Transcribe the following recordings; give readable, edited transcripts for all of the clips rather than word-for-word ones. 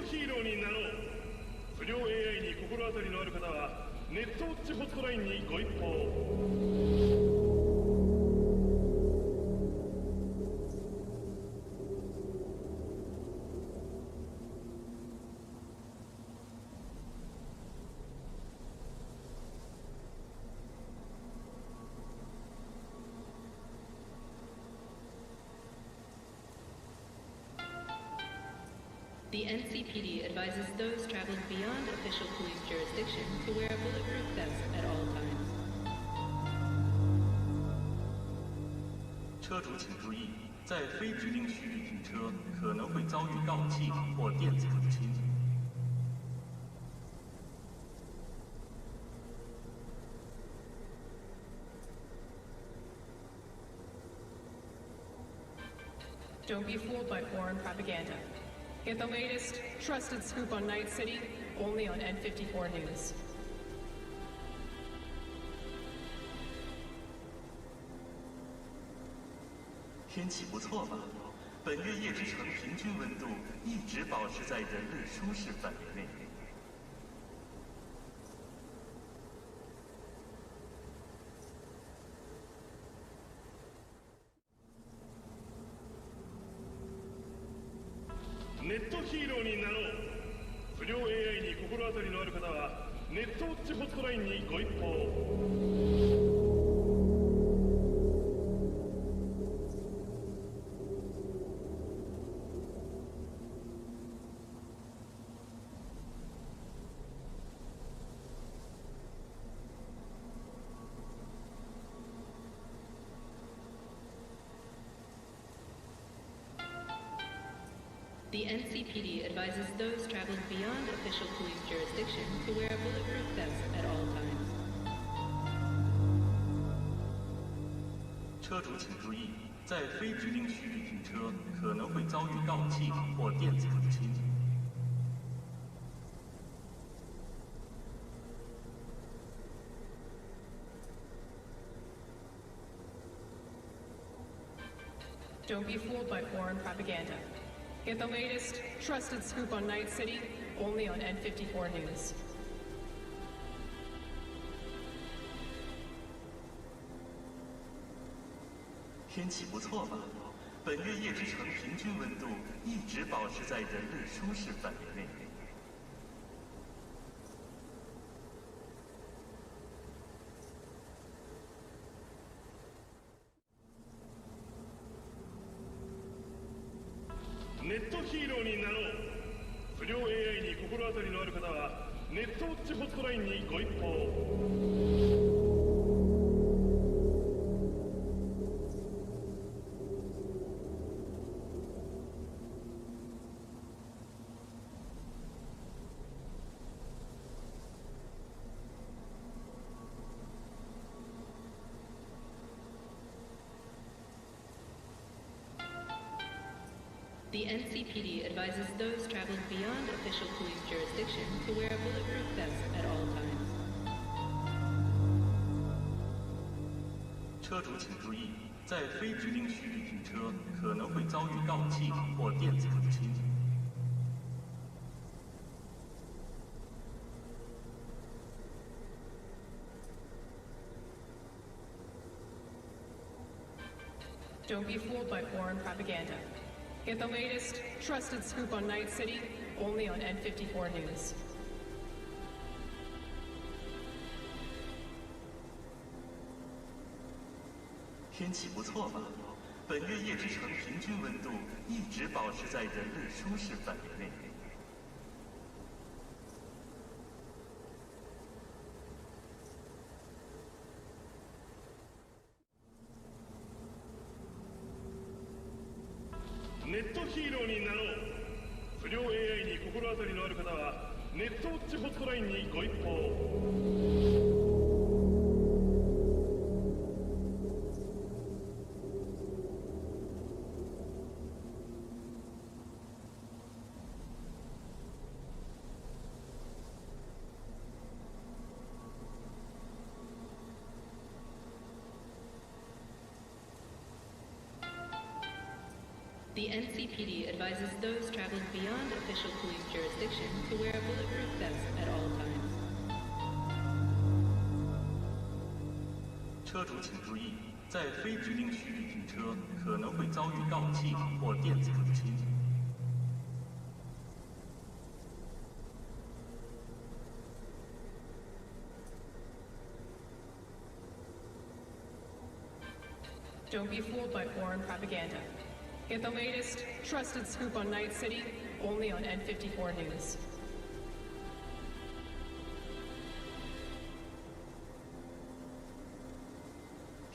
ヒーローになろう。不良 AI に心当たりのある方はネットウォッチホットラインにご一報を。The NCPD advises those traveling beyond official police jurisdiction to wear a bulletproof vest at all times. 车主请注意，在非指定区域停车可能会遭遇盗窃或电子入侵。Don't be fooled by foreign propaganda. Get the latest, trusted scoop on Night City, only on N54 News. 天气不错吧？本月夜之城平均温度一直保持在人类舒适范围内。ネットヒーローになろう。不良 AI に心当たりのある方はネットウォッチホットラインにご一報を。The NCPD advises those traveling beyond official police jurisdiction to wear a bulletproof vest at all times. 车主请注意，在非指定区域停车可能会遭遇盗窃或电子入侵。Don't be fooled by foreign propaganda. Get the latest, trusted scoop on Night City, only on N54 News. 天气不错吧？本月夜之城平均温度一直保持在人类舒适范围内。ネットヒーローになろう。不良 AI に心当たりのある方はネットウォッチホットラインにご一報を。The NCPD advises those traveling beyond official police jurisdiction to wear a bulletproof vest at all times. 车主请注意，在非指定区域停车可能会遭遇盗窃或电子入侵。Don't be fooled by foreign propaganda. Get the latest, trusted scoop on Night City, only on N54 News. 天气不错吧？本月夜之城平均温度一直保持在人类舒适范围内。ネットヒーローになろう。不良 AI に心当たりのある方はネットウォッチホットラインにご一報を。The NCPD advises those traveling beyond official police jurisdiction to wear a bulletproof vest at all times. 车主请注意，在非指定区域停车可能会遭遇盗窃或电子入侵。Don't be fooled by foreign propaganda. Get the latest, trusted scoop on Night City, only on N54 News.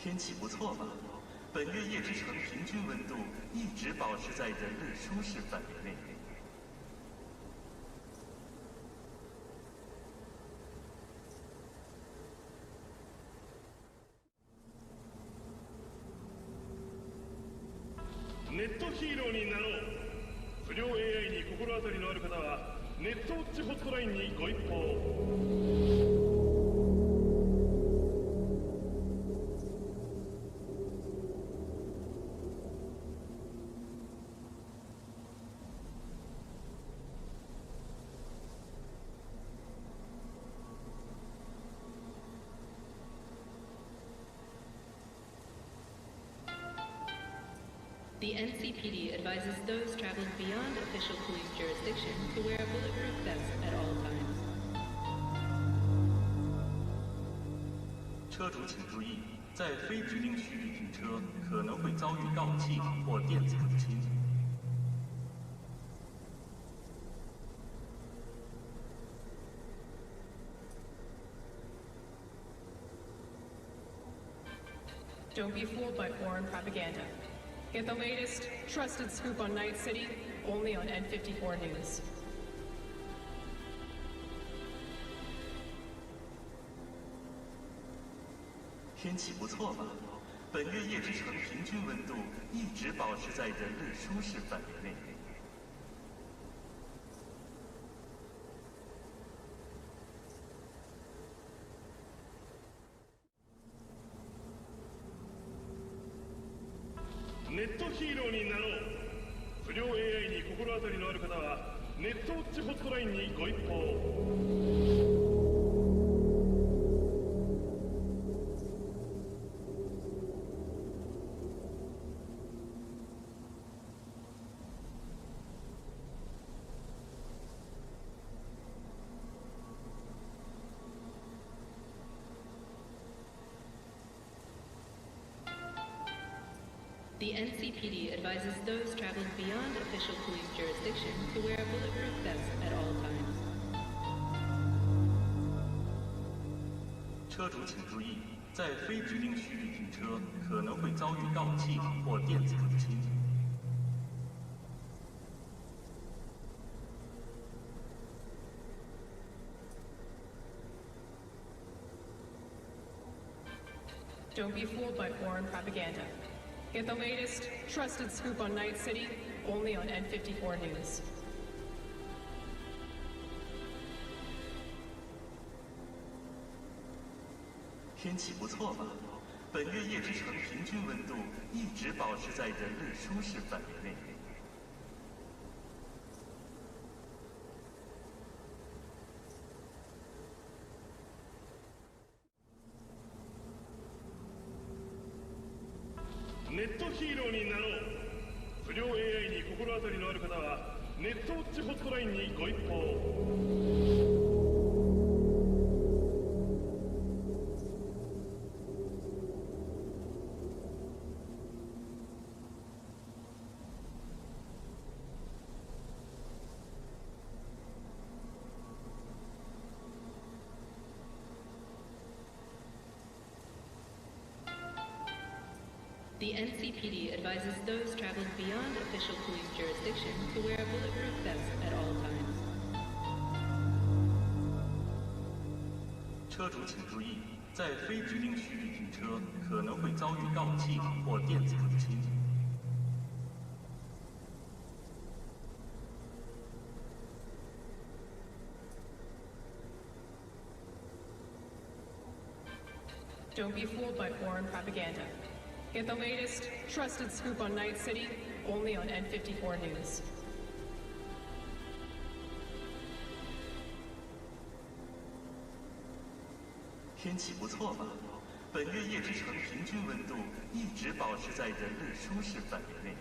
天气不错吧？本月夜之城平均温度一直保持在人类舒适范围内。ネットヒーローになろう。不良 AI に心当たりのある方はネットウォッチホットラインにご一報。The NCPD advises those traveling beyond official police jurisdiction to wear a bulletproof vest at all times. 车主请注意，在非指定区域停车可能会遭遇盗窃或电子入侵。Don't be fooled by foreign propaganda. Get the latest, trusted scoop on Night City, only on N54 News. 天气不错吧？本月夜之城平均温度一直保持在人类舒适范围内。ネットヒーローになろう。不良 AI に心当たりのある方はネットウォッチホットラインにご一報。The NCPD advises those traveling beyond official police jurisdiction to wear a bulletproof vest at all times. 车主请注意，在非指定区域停车可能会遭遇盗窃或电子入侵。Don't be fooled by foreign propaganda. Get the latest, trusted scoop on Night City, only on N54 News. 天气不错吧？本月夜之城平均温度一直保持在人类舒适范围内。ネットヒーローになろう。不良 AI に心当たりのある方はネットウォッチホットラインにご一報。The NCPD advises those traveling beyond official police jurisdiction to wear a bulletproof vest at all times. 车主请注意，在非指定区域停车可能会遭遇盗窃或电子入侵。Don't be fooled by foreign propaganda. Get the latest, trusted scoop on Night City, only on N54 News. “天气不错吧？本月夜之城平均温度一直保持在人类舒适范围内。”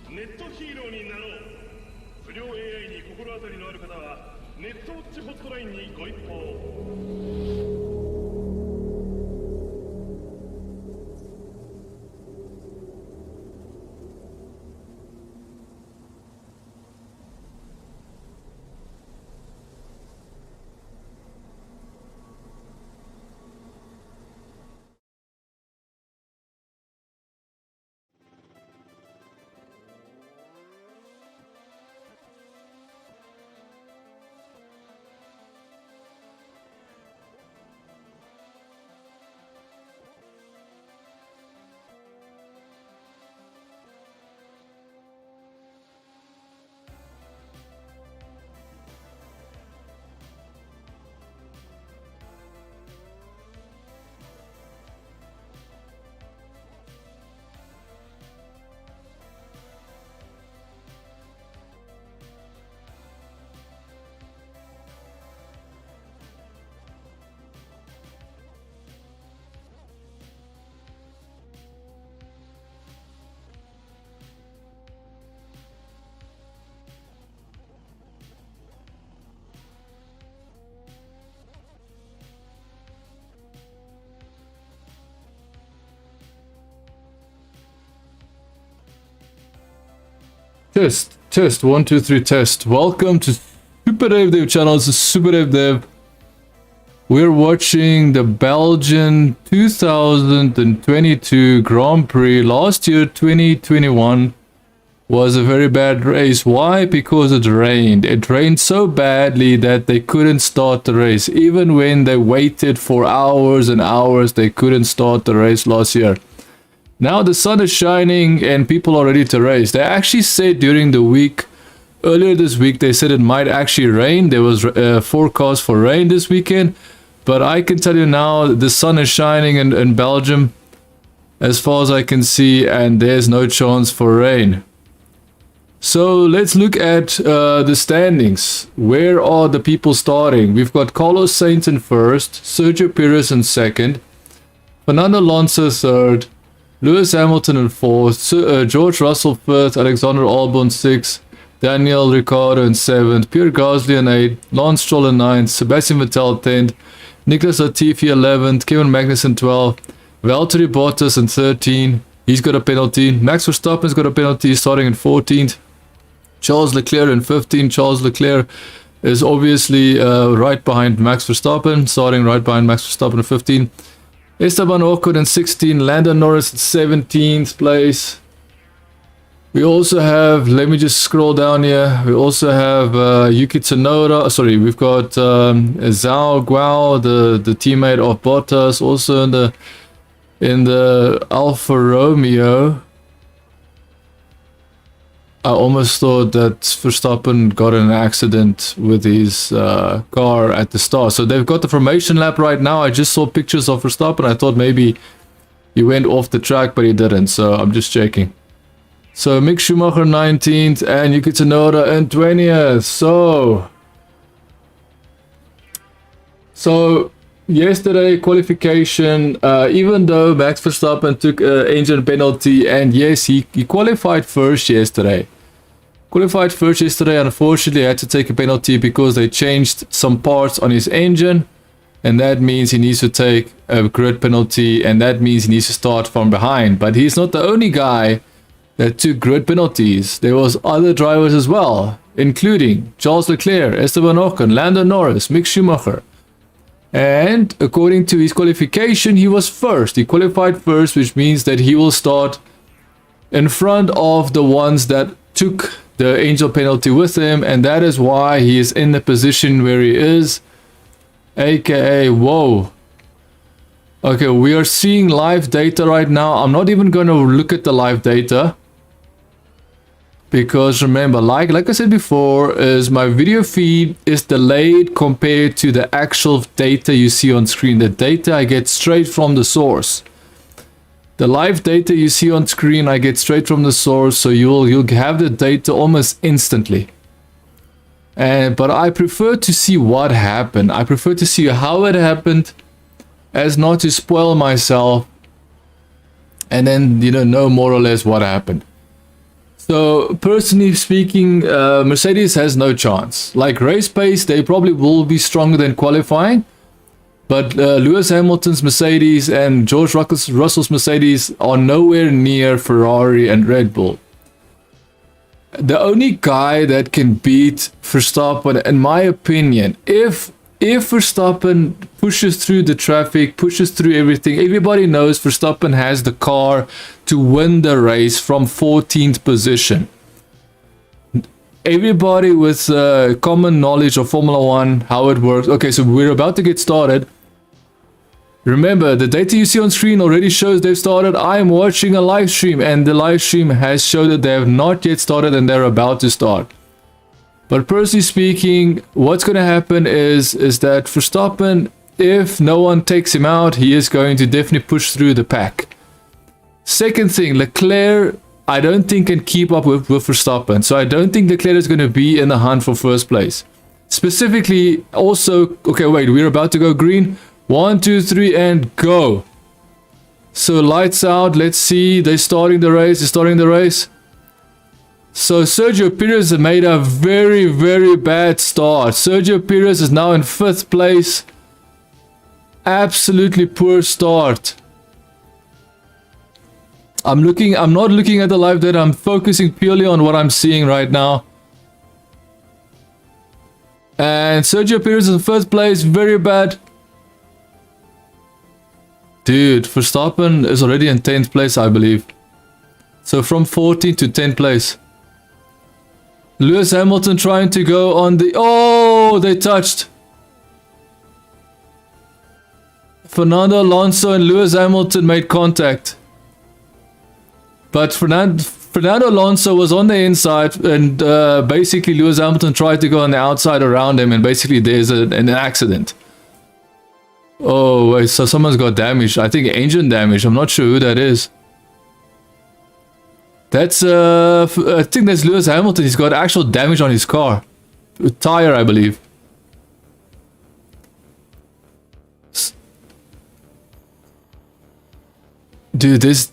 ネットヒーローになろう。不良 AI に心当たりのある方はネットウォッチホットラインにご一報。Test 1 2 3 test. Welcome to SuperDaveDev channel. This is SuperDaveDev. We're watching the Belgian 2022 Grand Prix. Last year, 2021, was a very bad race. Why? Because it rained. It rained so badly that they couldn't start the race. Even when they waited for hours and hours, they couldn't start the race last year. Now the sun is shining and people are ready to race. They actually said during the week, earlier this week, they said it might actually rain. There was a forecast for rain this weekend. But I can tell you now, the sun is shining in Belgium, as far as I can see, and there's no chance for rain. So let's look at the standings. Where are the people starting? We've got Carlos Sainz in first, Sergio Perez in second, Fernando Alonso third, Lewis Hamilton in fourth, George Russell fifth, Alexander Albon sixth, Daniel Ricciardo in seventh, Pierre Gasly in eighth, Lance Stroll in ninth, Sebastian Vettel 10th, Nicholas Latifi 11th, Kevin Magnussen 12th, Valtteri Bottas in 13th. He's got a penalty. Max Verstappen's got a penalty starting in 14th. Charles Leclerc in 15th. Charles Leclerc is obviously right behind Max Verstappen, starting right behind Max Verstappen in 15th. Esteban Ocon in 16th. Lando Norris in 17th place. We also have, let me just scroll down here. We also have Yuki Tsunoda. Sorry, we've got Zhao Guo, the teammate of Bottas, also in the Alfa Romeo. I almost thought that Verstappen got in an accident with his car at the start. So they've got the formation lap right now. I just saw pictures of Verstappen. I thought maybe he went off the track, but he didn't. So I'm just checking. So Mick Schumacher 19th and Yuki Tsunoda in 20th. So yesterday qualification, even though Max Verstappen took an engine penalty, and yes, he qualified first yesterday. Unfortunately, had to take a penalty because they changed some parts on his engine, and that means he needs to take a grid penalty, and that means he needs to start from behind. But he's not the only guy that took grid penalties. There was other drivers as well, including Charles Leclerc, Esteban Ocon, Lando Norris, Mick Schumacher. And according to his qualification, he was first. He qualified first, which means that he will start in front of the ones that took the angel penalty with him, and that is why he is in the position where he is, aka whoa. Okay, we are seeing live data right now. I'm not even going to look at the live data. Because remember, like I said before, is my video feed is delayed compared to the actual data you see on screen. The data I get straight from the source. The live data you see on screen I get straight from the source, so you'll have the data almost instantly. But I prefer to see what happened. I prefer to see how it happened, as not to spoil myself, and then know more or less what happened. So personally speaking, Mercedes has no chance. Like race pace, they probably will be stronger than qualifying, but Lewis Hamilton's Mercedes and George Russell's Mercedes are nowhere near Ferrari and Red Bull. The only guy that can beat Verstappen, in my opinion, if Verstappen pushes through the traffic, pushes through everything, everybody knows Verstappen has the car to win the race from 14th position. Everybody with common knowledge of Formula 1, how it works. Okay, so we're about to get started. Remember, the data you see on screen already shows they've started. I am watching a live stream, and the live stream has showed that they have not yet started and they're about to start. But personally speaking, what's going to happen is that Verstappen, if no one takes him out, he is going to definitely push through the pack. Second thing, Leclerc, I don't think can keep up with Verstappen. So I don't think Leclerc is going to be in the hunt for first place. Specifically, also, okay, wait, we're about to go green. 1, 2, 3, and go. So lights out, let's see, they're starting the race, So Sergio Perez made a very, very bad start. Sergio Perez is now in 5th place. Absolutely poor start. I'm not looking at the live data, I'm focusing purely on what I'm seeing right now. And Sergio Perez in 1st place, very bad. Dude, Verstappen is already in 10th place, I believe. So from 14th to 10th place. Lewis Hamilton trying to go on the... Oh, they touched. Fernando Alonso and Lewis Hamilton made contact. But Fernando Alonso was on the inside, and basically Lewis Hamilton tried to go on the outside around him, and basically there's an accident. Oh, wait, so someone's got damaged. I think engine damage. I'm not sure who that is. That's, I think that's Lewis Hamilton. He's got actual damage on his car. A tire, I believe. Dude, this...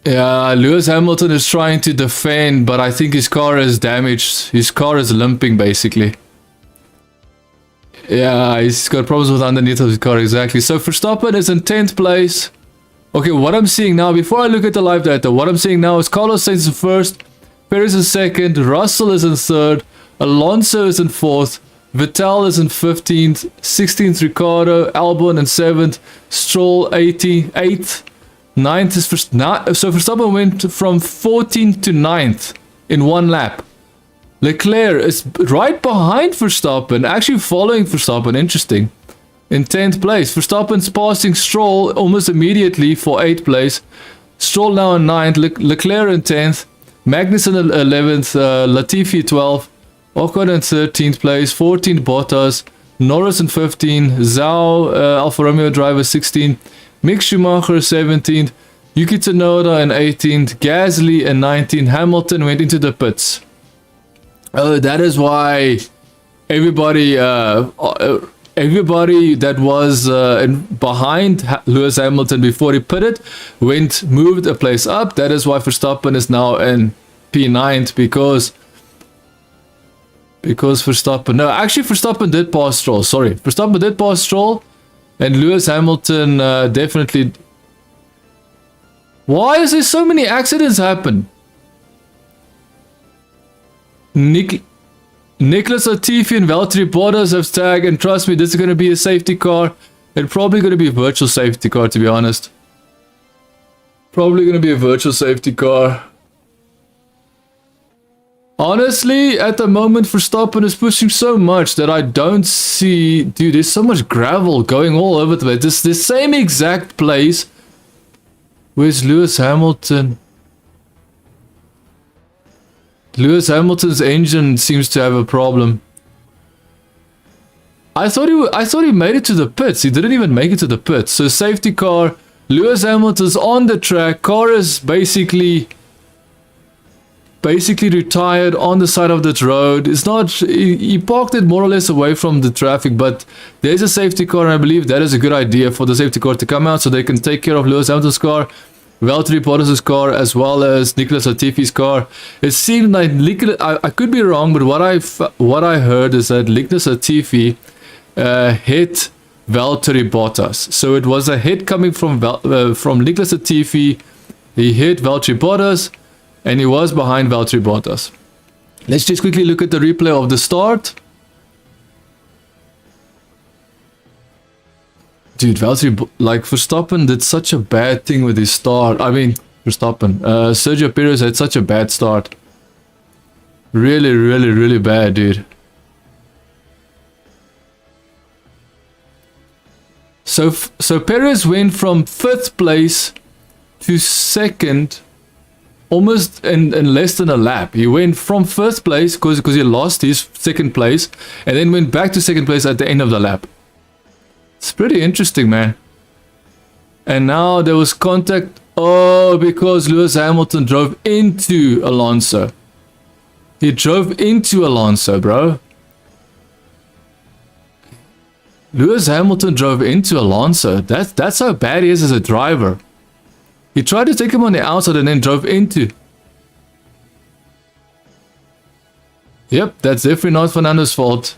Yeah, Lewis Hamilton is trying to defend, but I think his car is damaged. His car is limping, basically. Yeah, he's got problems with underneath of his car, exactly. So Verstappen is in 10th place. Okay, what I'm seeing now, before I look at the live data, what I'm seeing now is Carlos Sainz in 1st, Perez in 2nd, Russell is in 3rd, Alonso is in 4th, Vettel is in 15th, 16th Ricciardo, Albon in 7th, Stroll 8th, 9th is so Verstappen went from 14th to 9th in one lap. Leclerc is right behind Verstappen, actually following Verstappen, interesting. In 10th place, Verstappen's passing Stroll almost immediately for 8th place. Stroll now in 9th, Leclerc in 10th, Magnussen in 11th, Latifi 12th, Ocon in 13th place, 14th Bottas, Norris in 15th, Zhou, Alfa Romeo driver 16th, Mick Schumacher 17th, Yuki Tsunoda in 18th, Gasly in 19th, Hamilton went into the pits. Oh, that is why everybody that was behind Lewis Hamilton before he pitted moved a place up. That is why Verstappen is now in P9 because Verstappen... No, actually Verstappen did pass Stroll. Sorry, Verstappen did pass Stroll, and Lewis Hamilton definitely... Why is there so many accidents happen? Nicholas Latifi and Valtteri Bottas have tagged, and trust me, this is going to be a safety car. It's probably going to be a virtual safety car, to be honest. Probably going to be a virtual safety car. Honestly, at the moment, Verstappen is pushing so much that I don't see... Dude, there's so much gravel going all over the place. This is the same exact place. Where's Lewis Hamilton? Lewis Hamilton's engine seems to have a problem. I thought he made it to the pits. He didn't even make it to the pits. So safety car, Lewis Hamilton's on the track. Car is basically retired on the side of that road. It's not, he parked it more or less away from the traffic, but there's a safety car, and I believe that is a good idea for the safety car to come out so they can take care of Lewis Hamilton's car, Valtteri Bottas's car, as well as Nicholas Latifi's car. It seemed like I could be wrong, but what I heard is that Nicholas Latifi hit Valtteri Bottas. So it was a hit coming from Nicholas Latifi. He hit Valtteri Bottas, and he was behind Valtteri Bottas. Let's just quickly look at the replay of the start. Dude, Verstappen did such a bad thing with his start. I mean, Sergio Perez had such a bad start. Really, really, really bad, dude. So Perez went from 5th place to 2nd, almost in less than a lap. He went from 1st place because he lost his 2nd place, and then went back to 2nd place at the end of the lap. It's pretty interesting, man. And now there was contact. Oh, because Lewis Hamilton drove into Alonso. He drove into Alonso, bro. Lewis Hamilton drove into Alonso. That's how bad he is as a driver. He tried to take him on the outside and then drove into. Yep, that's definitely not Fernando's fault.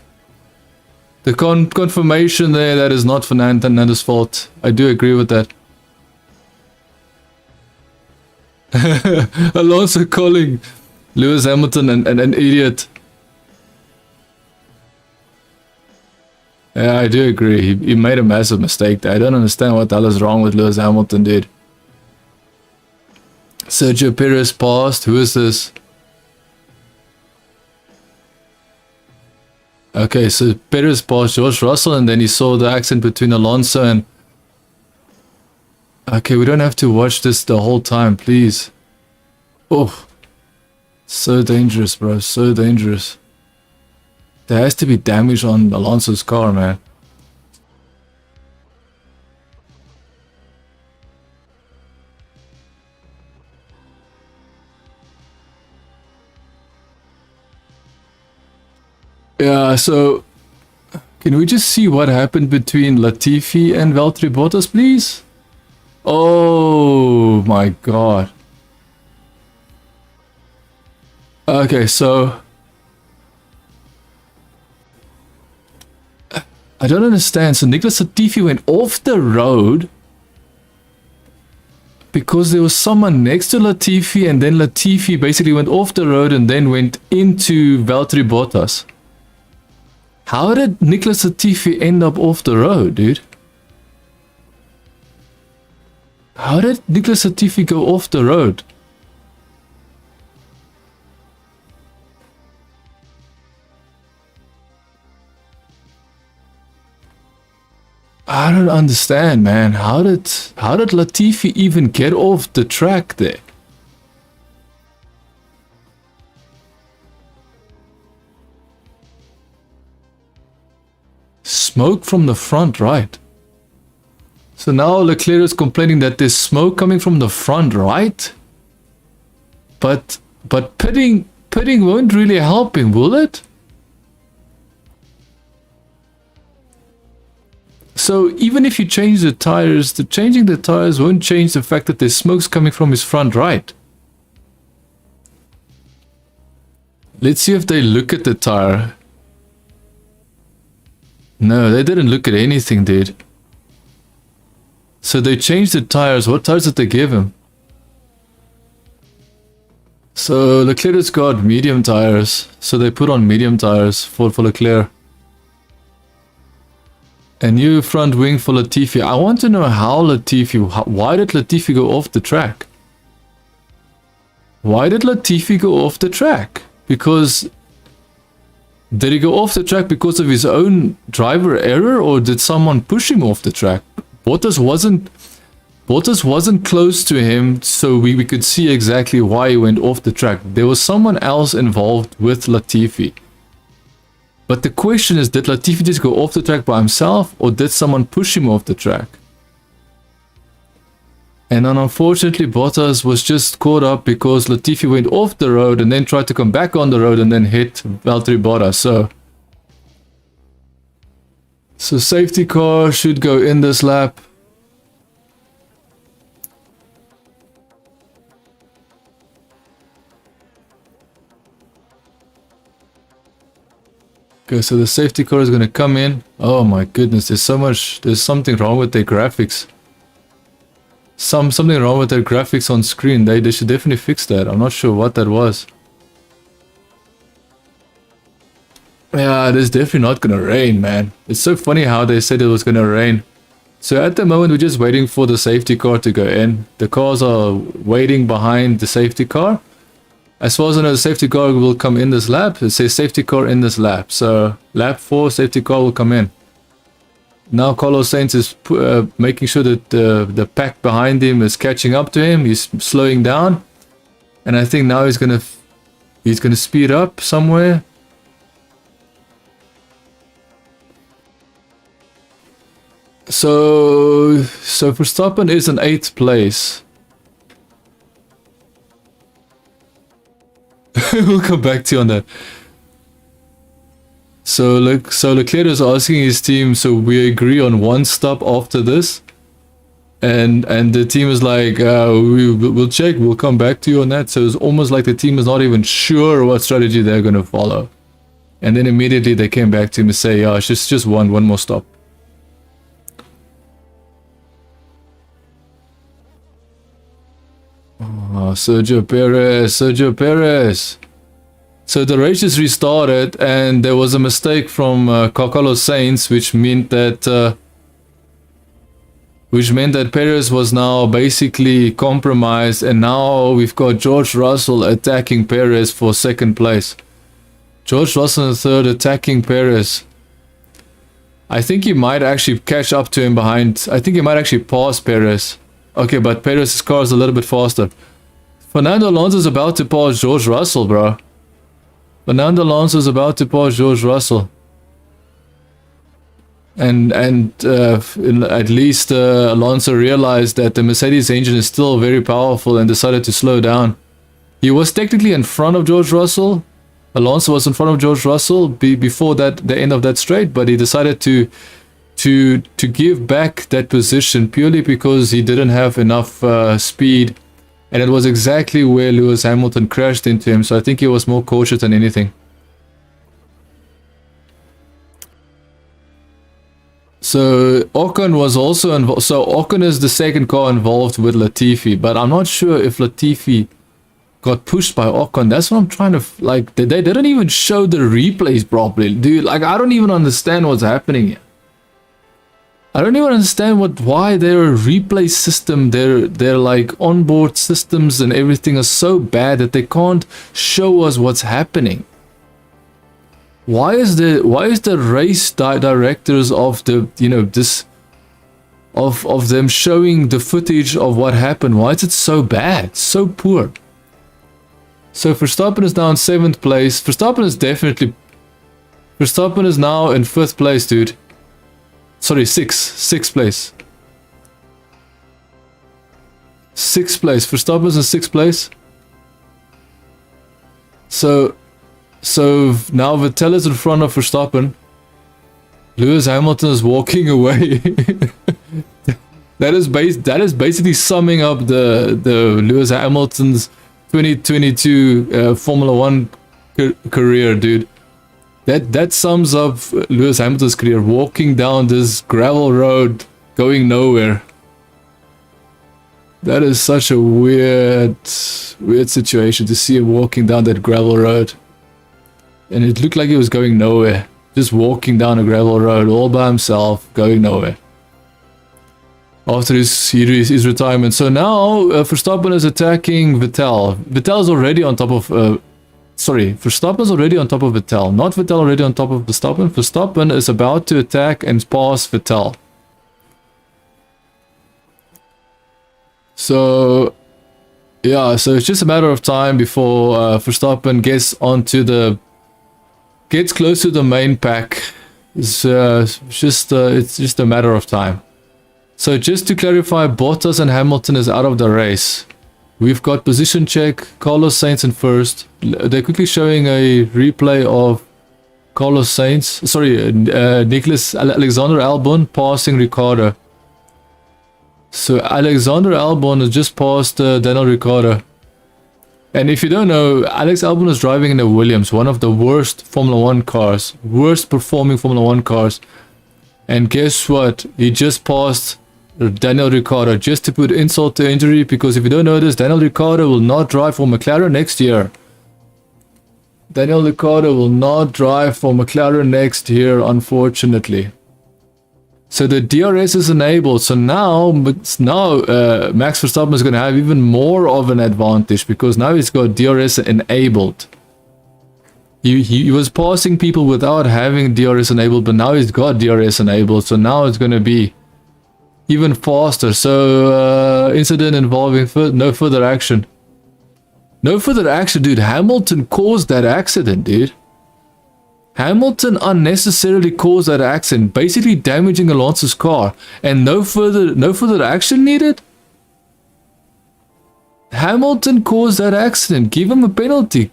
The confirmation there, that is not Fernando's fault. I do agree with that. Alonso calling Lewis Hamilton an idiot. Yeah, I do agree. He made a massive mistake there. I don't understand what the hell is wrong with Lewis Hamilton, dude. Sergio Perez passed. Who is this? Okay, so Perez passed George Russell, and then he saw the accident between Alonso and... Okay, we don't have to watch this the whole time, please. Oh, so dangerous, bro. So dangerous. There has to be damage on Alonso's car, man. Yeah, so can we just see what happened between Latifi and Valtteri Bottas, please? Oh my god. Okay, so I don't understand. So Nicholas Latifi went off the road because there was someone next to Latifi, and then Latifi basically went off the road and then went into Valtteri Bottas. How did Nicholas Latifi end up off the road, dude? How did Nicholas Latifi go off the road? I don't understand, man. How did Latifi even get off the track there? Smoke from the front right. So now Leclerc is complaining that there's smoke coming from the front right. But pitting won't really help him, will it? So even if you change the tires, changing the tires won't change the fact that there's smokes coming from his front right. Let's see if they look at the tire. No, they didn't look at anything, dude. So they changed the tires. What tires did they give him? So Leclerc's got medium tires. So they put on medium tires for Leclerc. A new front wing for Latifi. I want to know how why did Latifi go off the track? Why did Latifi go off the track? Because... Did he go off the track because of his own driver error, or did someone push him off the track? Bottas wasn't Bottas wasn't close to him, so we could see exactly why he went off the track. There was someone else involved with Latifi. But the question is, did Latifi just go off the track by himself, or did someone push him off the track? And then unfortunately Bottas was just caught up because Latifi went off the road and then tried to come back on the road and then hit Valtteri Bottas. So safety car should go in this lap. Okay, so the safety car is going to come in. Oh my goodness, there's something wrong with their graphics. Something wrong with their graphics on screen. They should definitely fix that. I'm not sure what that was. Yeah, it is definitely not going to rain, man. It's so funny how they said it was going to rain. So at the moment, we're just waiting for the safety car to go in. The cars are waiting behind the safety car. As far as I know, the safety car will come in this lap. It says safety car in this lap. So lap 4, safety car will come in. Now Carlos Sainz is making sure that the pack behind him is catching up to him. He's slowing down. And I think now he's gonna speed up somewhere. So Verstappen is in 8th place. We'll come back to you on that. So Leclerc is asking his team, so we agree on one stop after this, and the team is like, we'll check, we'll come back to you on that. So it's almost like the team is not even sure what strategy they're gonna follow, and then immediately they came back to him and say, yeah, it's just one more stop. Oh, Sergio Perez. So the race just restarted, and there was a mistake from Carlos Sainz, which meant that Perez was now basically compromised, and now we've got George Russell attacking Perez for 2nd place. George Russell in 3rd attacking Perez. I think he might actually catch up to him behind. I think he might actually pass Perez. Okay, but Perez's car is a little bit faster. Fernando Alonso is about to pass George Russell, bro. Fernando Alonso is about to pass George Russell. And at least Alonso realized that the Mercedes engine is still very powerful and decided to slow down. He was technically in front of George Russell. Alonso was in front of George Russell before the end of that straight, but he decided to give back that position purely because he didn't have enough speed, and it was exactly where Lewis Hamilton crashed into him. So I think he was more cautious than anything. So Ocon was also involved. So Ocon is the 2nd car involved with Latifi, but I'm not sure if Latifi got pushed by Ocon. That's what I'm trying to like. They didn't even show the replays properly, dude. Like, I don't even understand what's happening here. I don't even understand why their replay system, their like onboard systems and everything are so bad that they can't show us what's happening. Why is the race directors of the of them showing the footage of what happened? Why is it so bad, so poor? So Verstappen is now in 7th place. Verstappen is now in 5th place, dude. Sorry, 6th place. 6th place. Verstappen's in 6th place. So now Vettel is in front of Verstappen. Lewis Hamilton is walking away. That is basically summing up the Lewis Hamilton's 2022 Formula 1 career, dude. That sums up Lewis Hamilton's career, walking down this gravel road, going nowhere. That is such a weird situation to see him walking down that gravel road. And it looked like he was going nowhere. Just walking down a gravel road all by himself, going nowhere. After his retirement. So now Verstappen is attacking Vettel. Vettel is already on top of... Verstappen's already on top of Vettel. Not Vettel already on top of Verstappen. Verstappen is about to attack and pass Vettel. So yeah, so it's just a matter of time before Verstappen gets close to the main pack. It's just a matter of time. So just to clarify, Bottas and Hamilton is out of the race. We've got position check, Carlos Sainz in first. They're quickly showing a replay of Carlos Sainz, sorry, Alexander Albon passing Ricciardo. So Alexander Albon has just passed Daniel Ricciardo. And if you don't know, Alex Albon is driving in a Williams, one of the worst Formula 1 cars, worst performing Formula 1 cars. And guess what? He just passed Daniel Ricciardo, just to put insult to injury, because if you don't know this, Daniel Ricciardo will not drive for McLaren next year. Daniel Ricciardo will not drive for McLaren next year, unfortunately. So the DRS is enabled. So now Max Verstappen is going to have even more of an advantage, because now he's got DRS enabled. He was passing people without having DRS enabled, but now he's got DRS enabled. So now it's going to be even faster. So incident involving no further action. No further action, dude. Hamilton caused that accident, dude. Hamilton unnecessarily caused that accident, basically damaging Alonso's car, and no further action needed. Hamilton caused that accident. Give him a penalty.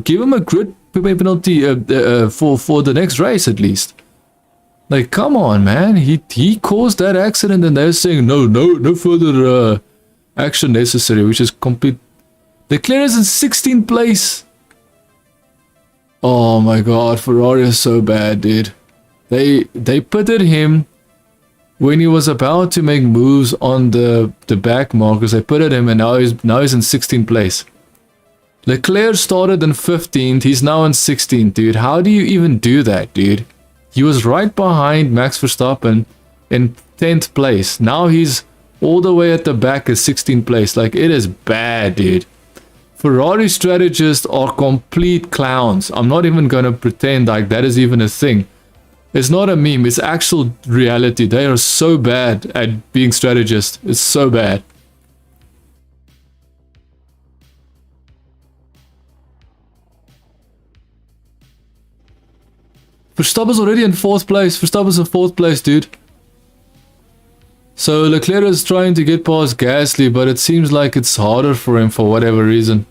Give him a grid penalty for the next race at least. Like, come on, man. He caused that accident, and they're saying no further action necessary, which is complete. Leclerc is in 16th place. Oh my god, Ferrari is so bad, dude. They pitted him when he was about to make moves on the back markers. They pitted him, and now he's in 16th place. Leclerc started in 15th. He's now in 16th, dude. How do you even do that, dude? He was right behind Max Verstappen in 10th place. Now he's all the way at the back at 16th place. Like, it is bad, dude. Ferrari strategists are complete clowns. I'm not even going to pretend like that is even a thing. It's not a meme. It's actual reality. They are so bad at being strategists. It's so bad. Verstappen's already in 4th place. Verstappen's in 4th place, dude. So Leclerc is trying to get past Gasly, but it seems like it's harder for him for whatever reason.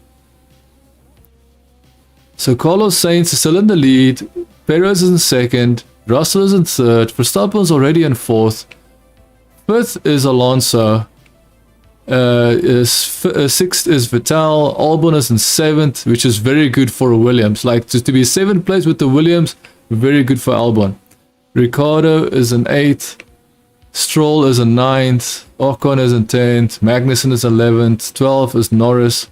So Carlos Sainz is still in the lead. Perez is in 2nd. Russell is in 3rd. Verstappen is already in 4th. 5th is Alonso. 6th is Vettel. Albon is in 7th, which is very good for Williams. Like, to be 7th place with the Williams, very good for Albon. Ricciardo is in 8th. Stroll is in 9th. Ocon is in 10th. Magnussen is 11th. 12th is Norris.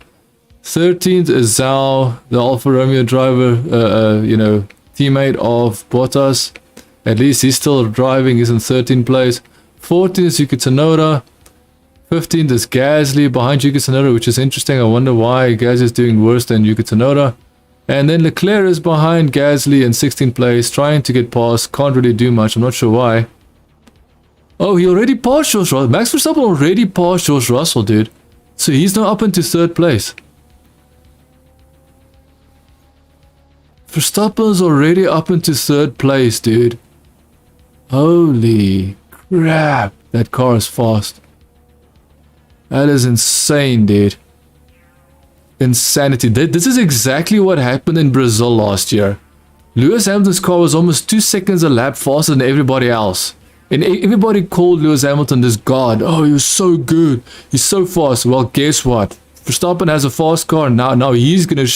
13th is Zhao, the Alfa Romeo driver, teammate of Bottas. At least he's still driving. He's in 13th place. 14th is Yuki Tsunoda. 15th is Gasly behind Yuki Tsunoda, which is interesting. I wonder why Gasly is doing worse than Yuki Tsunoda. And then Leclerc is behind Gasly in 16th place, trying to get past. Can't really do much. I'm not sure why. Oh, he already passed George Russell. Max Verstappen already passed George Russell, dude. So he's now up into 3rd place. Verstappen's already up into 3rd place, dude. Holy crap. That car is fast. That is insane, dude. Insanity. This is exactly what happened in Brazil last year. Lewis Hamilton's car was almost 2 seconds a lap faster than everybody else. And everybody called Lewis Hamilton this god. Oh, he was so good. He's so fast. Well, guess what? Verstappen has a fast car. Now he's gonna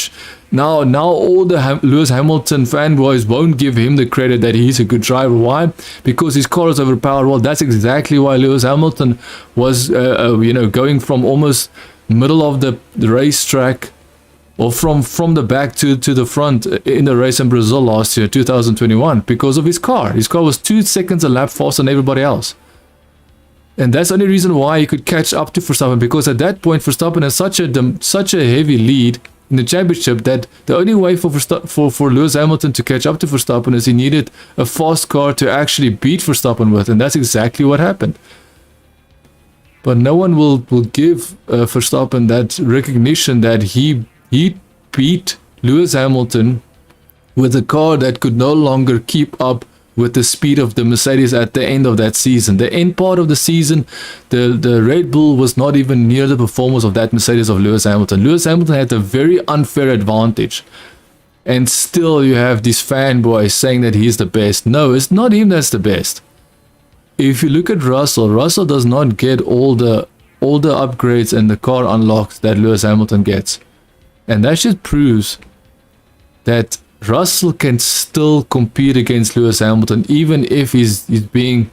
now all the Lewis Hamilton fanboys won't give him the credit that he's a good driver. Why? Because his car is overpowered. Well, that's exactly why Lewis Hamilton was going from almost middle of the racetrack, or from the back to the front in the race in Brazil last year, 2021, because of his car. His car was 2 seconds a lap faster than everybody else. And that's the only reason why he could catch up to Verstappen, because at that point Verstappen has such a heavy lead in the championship that the only way for Lewis Hamilton to catch up to Verstappen is he needed a fast car to actually beat Verstappen with, and that's exactly what happened. but no one will give Verstappen that recognition that he beat Lewis Hamilton with a car that could no longer keep up with the speed of the Mercedes at the end of that season. The end part of the season, the Red Bull was not even near the performance of that Mercedes of Lewis Hamilton. Lewis Hamilton had a very unfair advantage. And still you have these fanboys saying that he's the best. No, it's not him that's the best. If you look at Russell, Russell does not get all the upgrades and the car unlocks that Lewis Hamilton gets. And that just proves that Russell can still compete against Lewis Hamilton, even if he's being,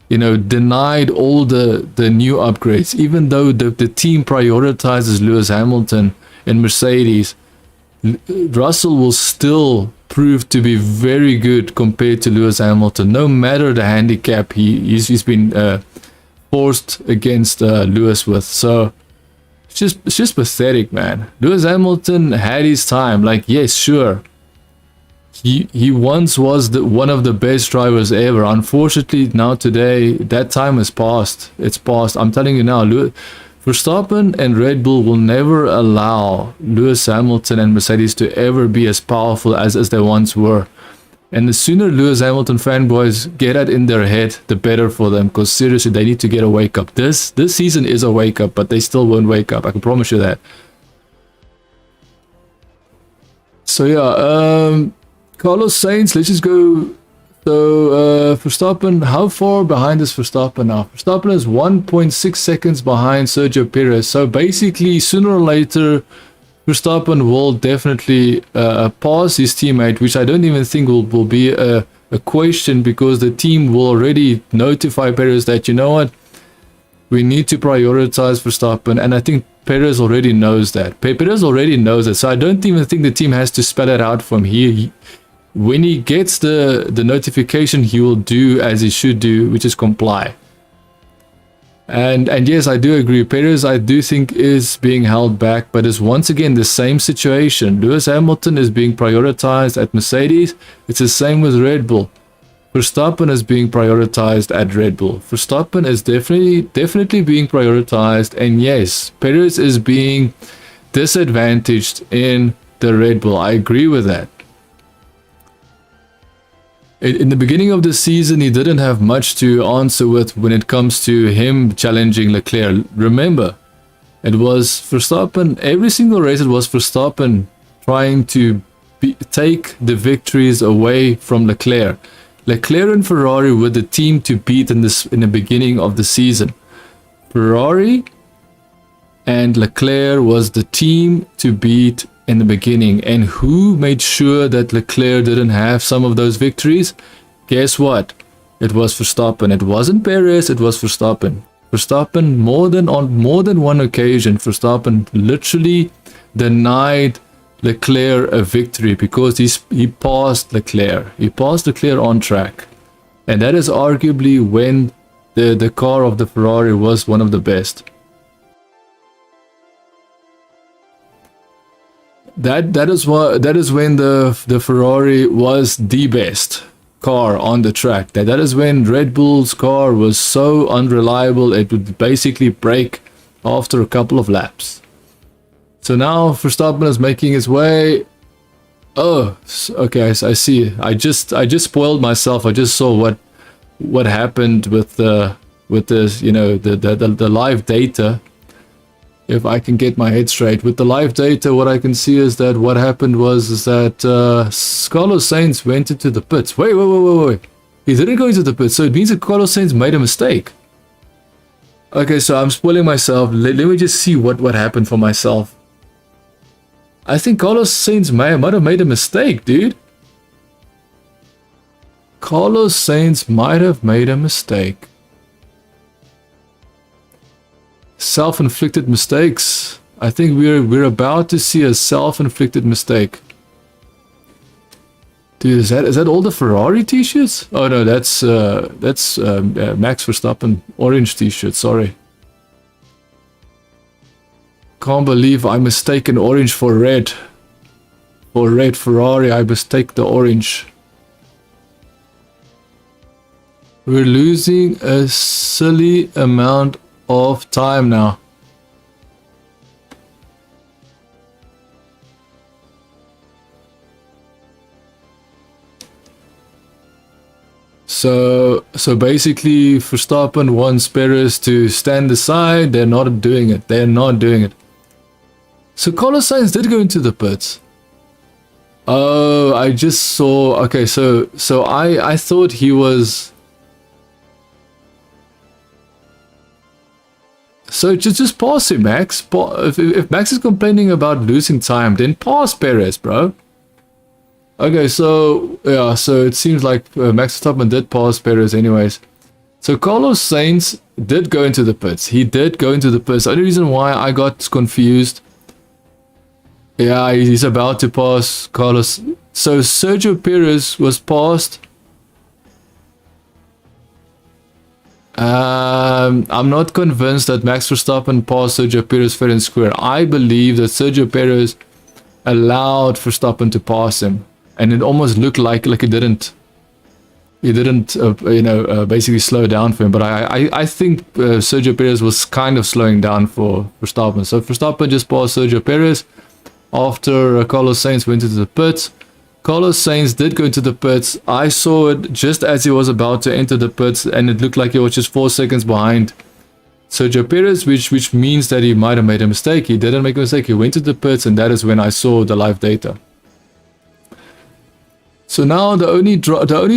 denied all the new upgrades. Even though the team prioritizes Lewis Hamilton and Mercedes, Russell will still prove to be very good compared to Lewis Hamilton, no matter the handicap he's been forced against Lewis with. So it's just pathetic, man. Lewis Hamilton had his time. Like, yes, sure. He once was one of the best drivers ever. Unfortunately, now today, that time has passed. It's passed. I'm telling you now, Verstappen and Red Bull will never allow Lewis Hamilton and Mercedes to ever be as powerful as they once were. And the sooner Lewis Hamilton fanboys get that in their head, the better for them. Because seriously, they need to get a wake up. This season is a wake up, but they still won't wake up. I can promise you that. So yeah, Carlos Sainz, let's just go. So Verstappen, how far behind is Verstappen now? Verstappen is 1.6 seconds behind Sergio Perez. So basically, sooner or later, Verstappen will definitely pass his teammate, which I don't even think will be a question, because the team will already notify Perez that, you know what, we need to prioritize Verstappen. And I think Perez already knows that. Perez already knows it. So I don't even think the team has to spell it out from here. When he gets the notification, he will do as he should do, which is comply. And yes, I do agree. Perez, I do think, is being held back, but it's once again the same situation. Lewis Hamilton is being prioritized at Mercedes. It's the same with Red Bull. Verstappen is being prioritized at Red Bull. Verstappen is definitely being prioritized, and yes, Perez is being disadvantaged in the Red Bull. I agree with that. In the beginning of the season, he didn't have much to answer with when it comes to him challenging Leclerc. Remember, it was Verstappen, every single race it was Verstappen trying to take the victories away from Leclerc. Leclerc and Ferrari were the team to beat in the beginning of the season. Ferrari and Leclerc was the team to beat in the beginning. And who made sure that Leclerc didn't have some of those victories? Guess what? It was Verstappen. It wasn't Perez, it was Verstappen. Verstappen, on more than one occasion, Verstappen literally denied Leclerc a victory because he passed Leclerc. He passed Leclerc on track. And that is arguably when the car of the Ferrari was one of the best. That is when the Ferrari was the best car on the track. That is when Red Bull's car was so unreliable it would basically break after a couple of laps. So now Verstappen is making his way. Oh, okay, I see. I just spoiled myself. I just saw what happened with this, the live data. If I can get my head straight with the live data, what I can see is that what happened was that Carlos Sainz went into the pits. Wait. He didn't go into the pits, so it means that Carlos Sainz made a mistake. Okay, so I'm spoiling myself. Let me just see what happened for myself. I think Carlos Sainz might have made a mistake, dude. Carlos Sainz might have made a mistake. Self-inflicted mistakes. I think we're about to see a self-inflicted mistake. Dude, is that all the Ferrari t-shirts? Oh no, that's Max Verstappen orange t-shirt. Sorry. Can't believe I mistaken orange for red. For red Ferrari, I mistake the orange. We're losing a silly amount of time now. So basically Verstappen wants Perez to stand aside. They're not doing it. They're not doing it. So Carlos Sainz did go into the pits. Oh, I just saw. Okay, so I thought he was. So just pass him, Max. If Max is complaining about losing time, then pass Perez, bro. Okay, so yeah, so it seems like Max Verstappen did pass Perez anyways. So Carlos Sainz did go into the pits. He did go into the pits. The only reason why I got confused. Yeah, he's about to pass Carlos. So Sergio Perez was passed. I'm not convinced that Max Verstappen passed Sergio Perez fair and square. I believe that Sergio Perez allowed Verstappen to pass him, and it almost looked like he didn't basically slow down for him. But I think Sergio Perez was kind of slowing down for Verstappen. So Verstappen just passed Sergio Perez after Carlos Sainz went into the pits. Carlos Sainz did go into the pits. I saw it just as he was about to enter the pits, and it looked like he was just 4 seconds behind Sergio Perez, which means that he might have made a mistake. He didn't make a mistake. He went to the pits, and that is when I saw the live data. So now the only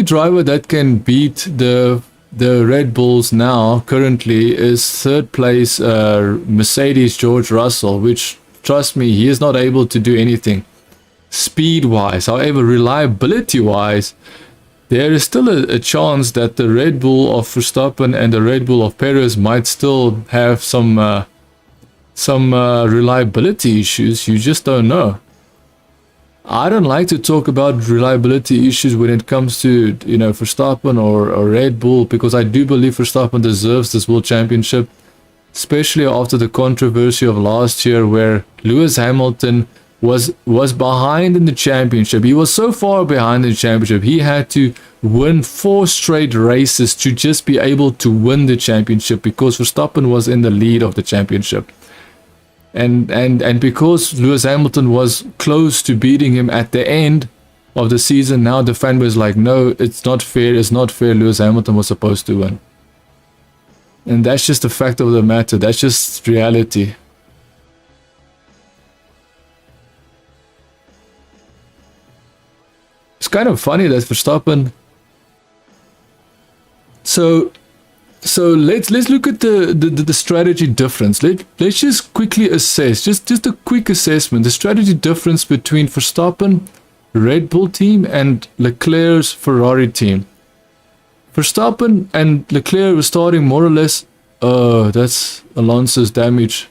driver that can beat the Red Bulls now currently is third place Mercedes George Russell, which, trust me, he is not able to do anything speed-wise. However, reliability-wise, there is still a chance that the Red Bull of Verstappen and the Red Bull of Perez might still have some reliability issues. You just don't know. I don't like to talk about reliability issues when it comes to, Verstappen or Red Bull, because I do believe Verstappen deserves this World Championship, especially after the controversy of last year where Lewis Hamilton was behind in the championship. He was so far behind in the championship, he had to win 4 straight races to just be able to win the championship, because Verstappen was in the lead of the championship. And because Lewis Hamilton was close to beating him at the end of the season, now the fan was like, no, it's not fair, Lewis Hamilton was supposed to win. And that's just the fact of the matter. That's just reality. It's kind of funny that Verstappen. So let's look at the strategy difference. Let's just quickly assess, just a quick assessment, the strategy difference between Verstappen Red Bull team and Leclerc's Ferrari team. Verstappen and Leclerc were starting more or less. Oh, that's Alonso's damage.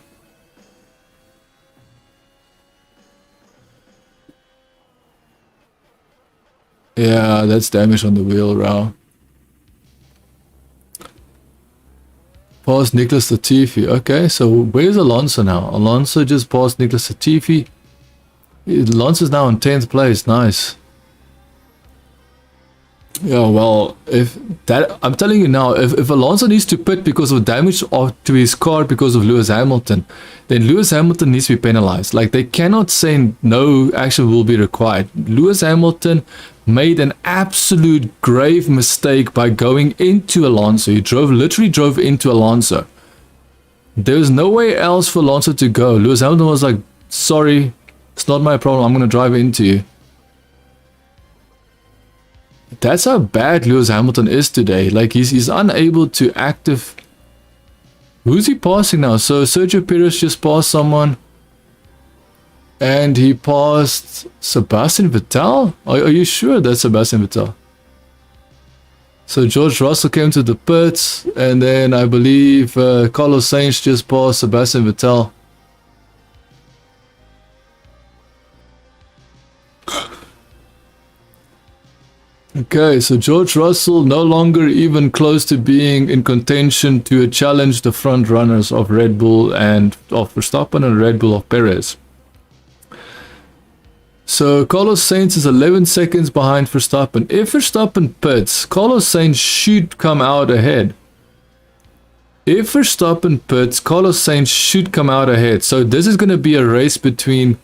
Yeah, that's damage on the wheel, Rao. Passed Nicholas Latifi. Okay, so where's Alonso now? Alonso just passed Nicholas Latifi. Alonso's now in 10th place. Nice. Yeah, well, I'm telling you now, if Alonso needs to pit because of damage to his car because of Lewis Hamilton, then Lewis Hamilton needs to be penalized. Like, they cannot say no action will be required. Lewis Hamilton made an absolute grave mistake by going into Alonso. He literally drove into Alonso. There was no way else for Alonso to go. Lewis Hamilton was like, sorry, it's not my problem, I'm going to drive into you. That's how bad Lewis Hamilton is today. Like, he's unable to active. Who's he passing now? So Sergio Perez just passed someone. And he passed Sebastian Vettel? Are you sure that's Sebastian Vettel? So George Russell came to the pits, and then I believe Carlos Sainz just passed Sebastian Vettel. Okay, so George Russell no longer even close to being in contention to challenge the front runners of Red Bull and of Verstappen and Red Bull of Perez. So Carlos Sainz is 11 seconds behind Verstappen. If Verstappen pits, Carlos Sainz should come out ahead. if Verstappen pits, Carlos Sainz should come out ahead. So this is going to be a race between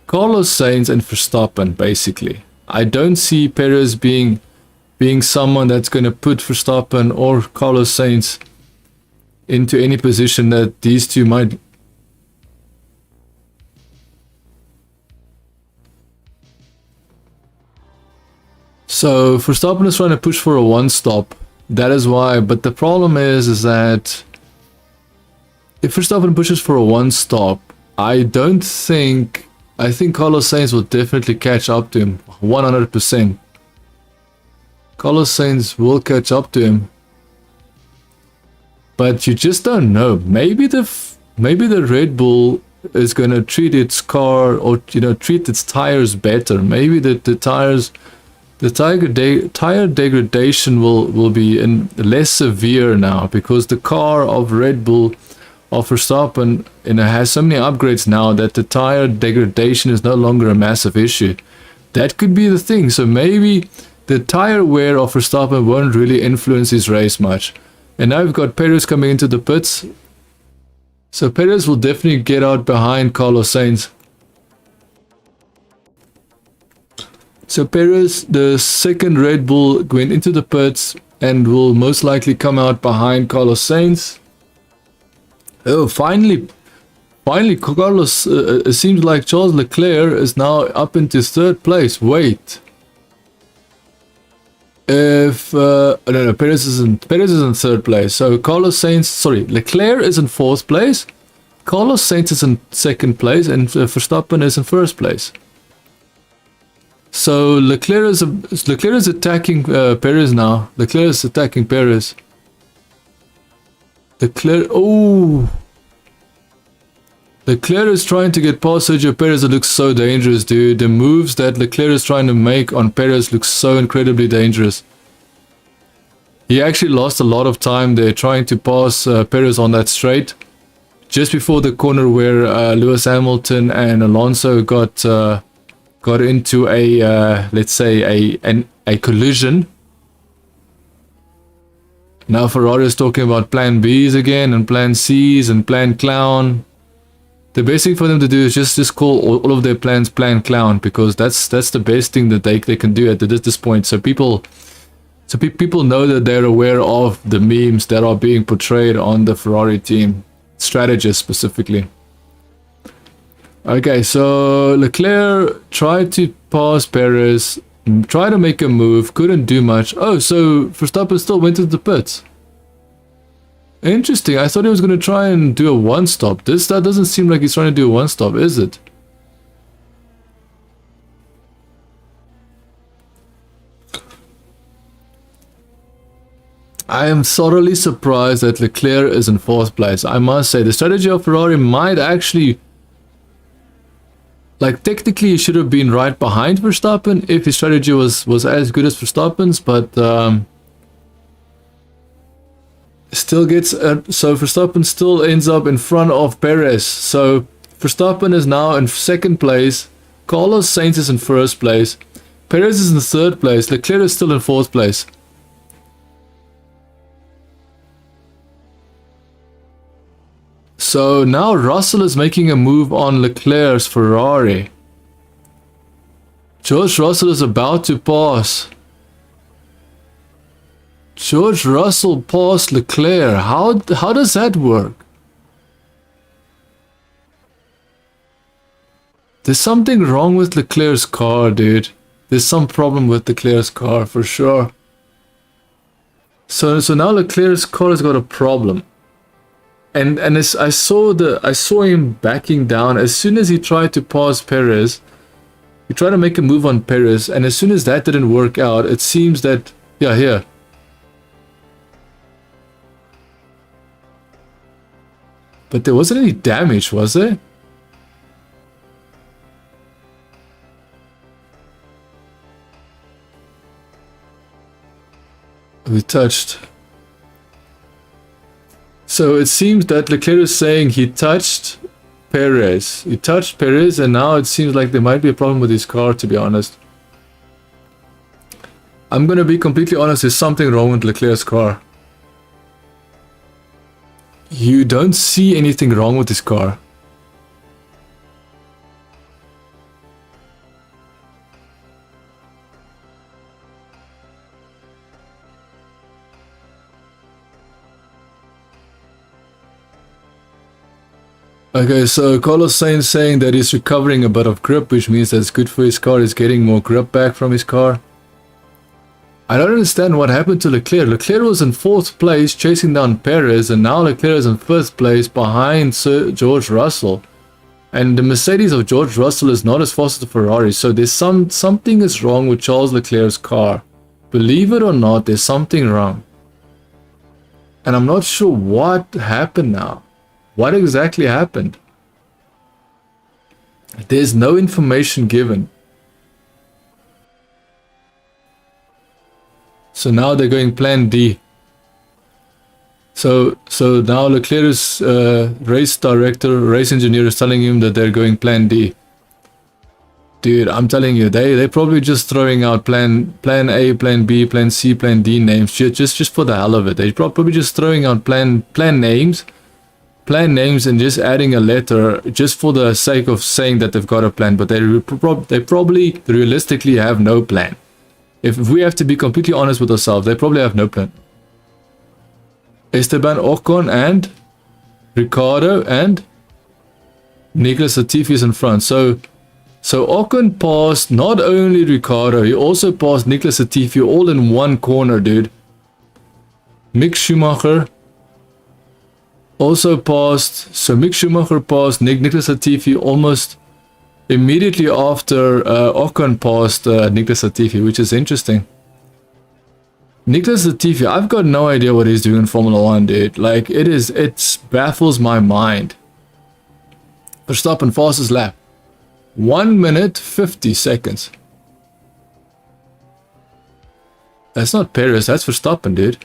Carlos Sainz and Verstappen, basically. I don't see Perez being someone that's going to put Verstappen or Carlos Sainz into any position that these two might. So Verstappen is trying to push for a one-stop. That is why. But the problem is that if Verstappen pushes for a one-stop, I think Carlos Sainz will definitely catch up to him 100%. Carlos Sainz will catch up to him. But you just don't know. Maybe the Red Bull is going to treat its car, or treat its tires better. Maybe the tires, the tire degradation will be less severe now, because the car of Red Bull, of Verstappen, has so many upgrades now that the tire degradation is no longer a massive issue. That could be the thing. So maybe the tire wear of Verstappen won't really influence his race much. And now we've got Perez coming into the pits. So Perez will definitely get out behind Carlos Sainz. So Perez, the second Red Bull, went into the pits and will most likely come out behind Carlos Sainz. Oh, finally Carlos, it seems like Charles Leclerc is now up into third place. Wait. No, Perez is in third place. So Leclerc is in fourth place, Carlos Sainz is in second place, and Verstappen is in first place. So Leclerc is attacking Perez now. Leclerc is attacking Perez. Leclerc is trying to get past Sergio Perez. It looks so dangerous, dude. The moves that Leclerc is trying to make on Perez looks so incredibly dangerous. He actually lost a lot of time there trying to pass Perez on that straight, just before the corner where Lewis Hamilton and Alonso got into a let's say a collision. Now Ferrari is talking about plan Bs again, and plan Cs, and plan Clown. The best thing for them to do is just call all of their plans Plan Clown, because that's the best thing that they can do at this point. So people know that they're aware of the memes that are being portrayed on the Ferrari team, strategists specifically. Okay, so Leclerc tried to pass Perez, tried to make a move, couldn't do much. Oh, so Verstappen still went to the pits. Interesting. I thought he was going to try and do a one-stop. That doesn't seem like he's trying to do a one-stop, is it? I am thoroughly surprised that Leclerc is in fourth place. I must say, the strategy of Ferrari might actually... Like, technically he should have been right behind Verstappen if his strategy was as good as Verstappen's, but... still gets so Verstappen still ends up in front of Perez. So Verstappen is now in second place, Carlos Sainz is in first place, Perez is in third place, Leclerc is still in fourth place. So now Russell is making a move on Leclerc's Ferrari. George Russell is about to pass. George Russell passed Leclerc. How does that work? There's something wrong with Leclerc's car, dude. There's some problem with Leclerc's car for sure. So now Leclerc's car has got a problem. And as I saw him backing down as soon as he tried to pass Perez. He tried to make a move on Perez, and as soon as that didn't work out, it seems that here. But there wasn't any damage, was there? We touched. So it seems that Leclerc is saying he touched Perez. He touched Perez, and now it seems like there might be a problem with his car, to be honest. I'm gonna be completely honest, there's something wrong with Leclerc's car. you don't see anything wrong with this car. Okay, so Carlos Sainz saying that he's recovering a bit of grip, which means that's good for his car. He's getting more grip back from his car. I don't understand what happened to Leclerc. Leclerc was in 4th place chasing down Perez, and now Leclerc is in 1st place behind Sir George Russell. And the Mercedes of George Russell is not as fast as the Ferrari, so there's something is wrong with Charles Leclerc's car. Believe it or not, there's something wrong. And I'm not sure what happened now. What exactly happened? There's no information given. So now they're going plan D. So now Leclerc's race director, race engineer is telling him that they're going plan D. Dude, I'm telling you, they're probably just throwing out plan A, plan B, plan C, plan D names just for the hell of it. They're probably just throwing out plan names and just adding a letter just for the sake of saying that they've got a plan, but they probably realistically have no plan. If we have to be completely honest with ourselves, they probably have no plan. Esteban Ocon and Ricardo and Nicholas Latifi is in front. So Ocon passed not only Ricardo, he also passed Nicholas Latifi all in one corner, dude. Mick Schumacher also passed, so Mick Schumacher passed Nicholas Latifi almost immediately after Ocon passed Nicholas Latifi, which is interesting. Nicholas Latifi, I've got no idea what he's doing in Formula 1, dude. Like, it baffles my mind. Verstappen fastest lap. 1 minute 50 seconds. That's not Perez, that's Verstappen, dude.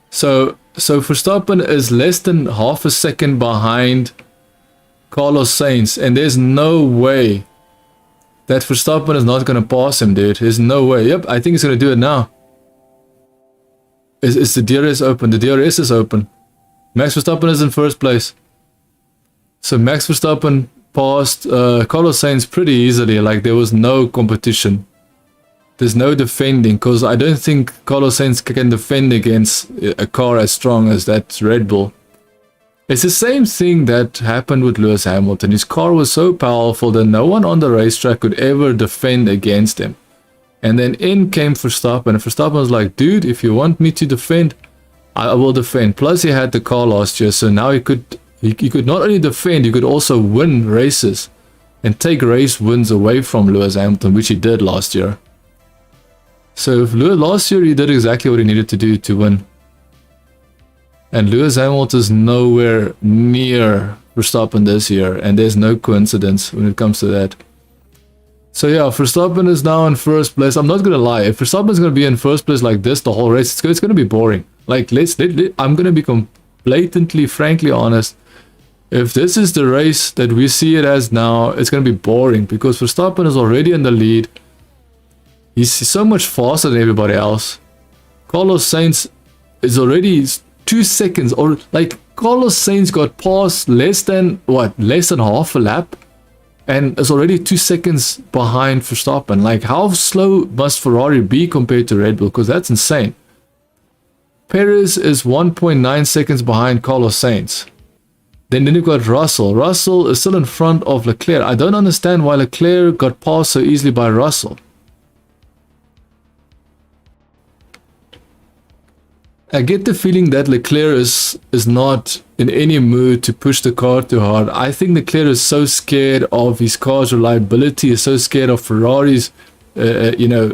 So Verstappen is less than half a second behind Carlos Sainz, and there's no way that Verstappen is not going to pass him, dude. There's no way. Yep, I think he's going to do it now. Is the DRS open? The DRS is open. Max Verstappen is in 1st place. So Max Verstappen passed Carlos Sainz pretty easily. Like, there was no competition. There's no defending, because I don't think Carlos Sainz can defend against a car as strong as that Red Bull. It's the same thing that happened with Lewis Hamilton. His car was so powerful that no one on the racetrack could ever defend against him. And then in came Verstappen, and Verstappen was like, dude, if you want me to defend, I will defend. Plus he had the car last year, so now he could not only defend, he could also win races and take race wins away from Lewis Hamilton, which he did last year. So last year he did exactly what he needed to do to win. And Lewis Hamilton is nowhere near Verstappen this year, and there's no coincidence when it comes to that. So yeah, Verstappen is now in 1st place. I'm not gonna lie, if Verstappen is gonna be in 1st place like this the whole race, it's gonna be boring. Like, I'm gonna be blatantly, frankly honest. If this is the race that we see it as now, it's gonna be boring because Verstappen is already in the lead. He's so much faster than everybody else. Carlos Sainz is already 2 seconds, or like Carlos Sainz got past less than half a lap, and is already 2 seconds behind Verstappen. Like, how slow must Ferrari be compared to Red Bull? Because that's insane. Perez is 1.9 seconds behind Carlos Sainz. Then you've got Russell. Russell is still in front of Leclerc. I don't understand why Leclerc got passed so easily by Russell. I get the feeling that Leclerc is not in any mood to push the car too hard. I think Leclerc is so scared of his car's reliability, is so scared of Ferrari's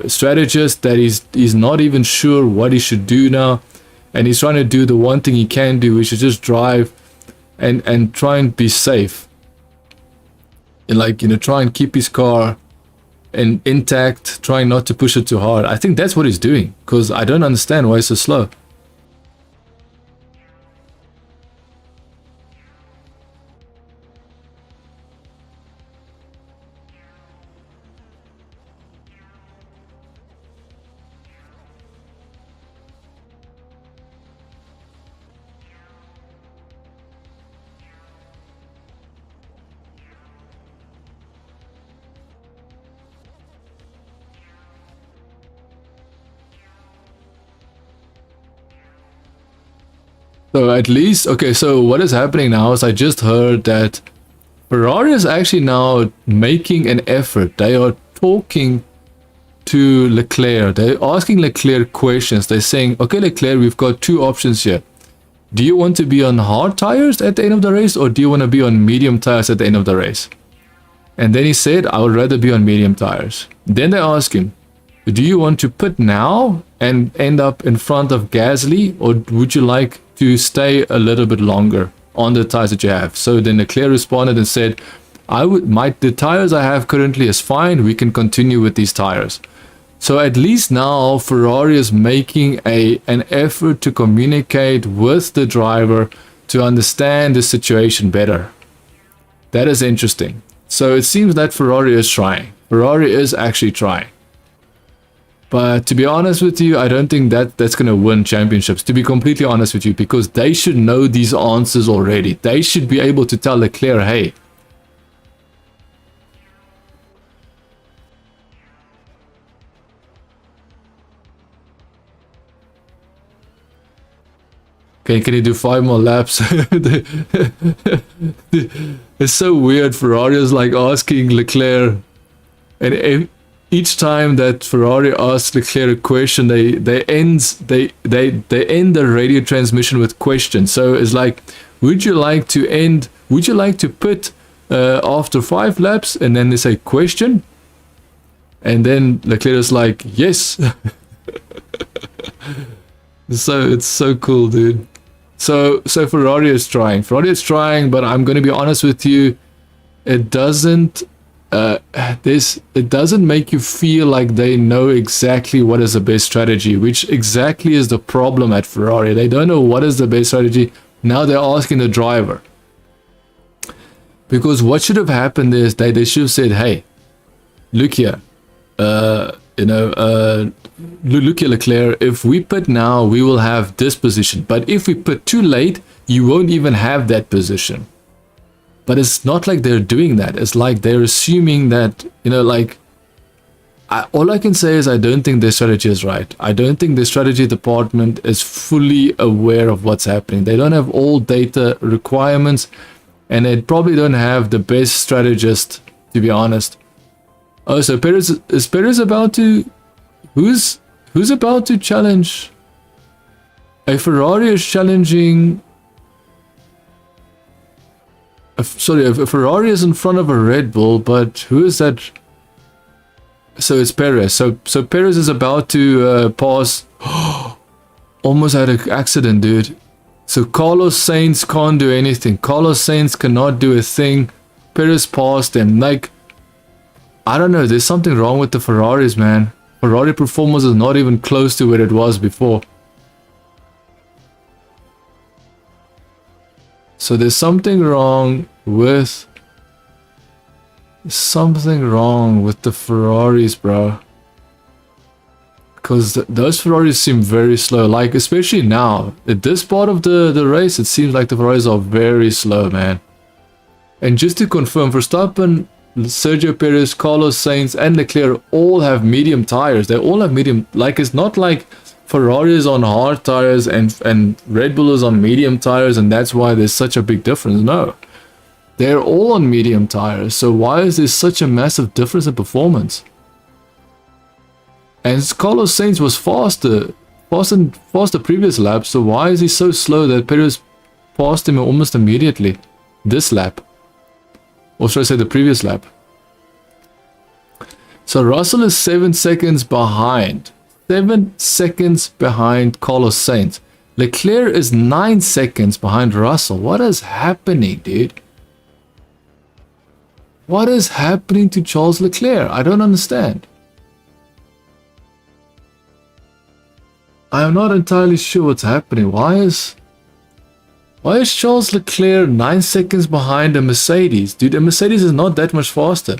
strategist, that he's not even sure what he should do now. And he's trying to do the one thing he can do, which is just drive and try and be safe. And try and keep his car intact, trying not to push it too hard. I think that's what he's doing, because I don't understand why he's so slow. So at least, okay, so what is happening now is I just heard that Ferrari is actually now making an effort. They are talking to Leclerc. They're asking Leclerc questions. They're saying, okay, Leclerc, we've got two options here. Do you want to be on hard tires at the end of the race, or do you want to be on medium tires at the end of the race? And then he said, I would rather be on medium tires. Then they ask him, do you want to pit now and end up in front of Gasly, or would you like to stay a little bit longer on the tires that you have? So then Leclerc responded and said, the tires I have currently is fine, we can continue with these tires. So at least now Ferrari is making an effort to communicate with the driver to understand the situation better. That is interesting. So it seems that Ferrari is trying. Ferrari is actually trying. But to be honest with you, I don't think that's going to win championships, to be completely honest with you, because they should know these answers already. They should be able to tell Leclerc, hey, okay, can you do 5 more laps? It's so weird. Ferrari is like asking Leclerc, and each time that Ferrari asks Leclerc a question, they end the radio transmission with questions. So it's like, would you like to pit after 5 laps? And then they say question, and then Leclerc is like, yes. So it's so cool, dude. So Ferrari is trying, but I'm going to be honest with you, it doesn't make you feel like they know exactly what is the best strategy, which exactly is the problem at Ferrari. They don't know what is the best strategy. Now they're asking the driver. Because what should have happened is they should have said, hey, look here, look here, Leclerc, if we pit now, we will have this position. But if we pit too late, you won't even have that position. But it's not like they're doing that. It's like they're assuming that, all I can say is I don't think their strategy is right. I don't think the strategy department is fully aware of what's happening. They don't have all data requirements, and they probably don't have the best strategist, to be honest. Oh, so is Perez about to... Who's about to challenge? A Ferrari is challenging... a Ferrari is in front of a Red Bull, but who is that? So it's Perez. So Perez is about to pass... Almost had an accident, dude. So Carlos Sainz can't do anything. Carlos Sainz cannot do a thing. Perez passed him. Like, I don't know. There's something wrong with the Ferraris, man. Ferrari performance is not even close to where it was before. So there's something wrong with... Something wrong with the Ferraris, bro. Because those Ferraris seem very slow. Like, especially now. At this part of the race, it seems like the Ferraris are very slow, man. And just to confirm, Verstappen, Sergio Perez, Carlos Sainz, and Leclerc all have medium tires. They all have medium... Like, it's not like Ferrari is on hard tires and Red Bull is on medium tires, and that's why there's such a big difference. No. They're all on medium tires. So why is there such a massive difference in performance? And Carlos Sainz was faster previous lap, so why is he so slow that Perez passed him almost immediately this lap? Or should I say the previous lap? So Russell is 7 seconds behind. 7 seconds behind Carlos Sainz. Leclerc is 9 seconds behind Russell. What is happening, dude? What is happening to Charles Leclerc? I don't understand. I am not entirely sure what's happening. Why is Charles Leclerc 9 seconds behind a Mercedes? Dude, a Mercedes is not that much faster.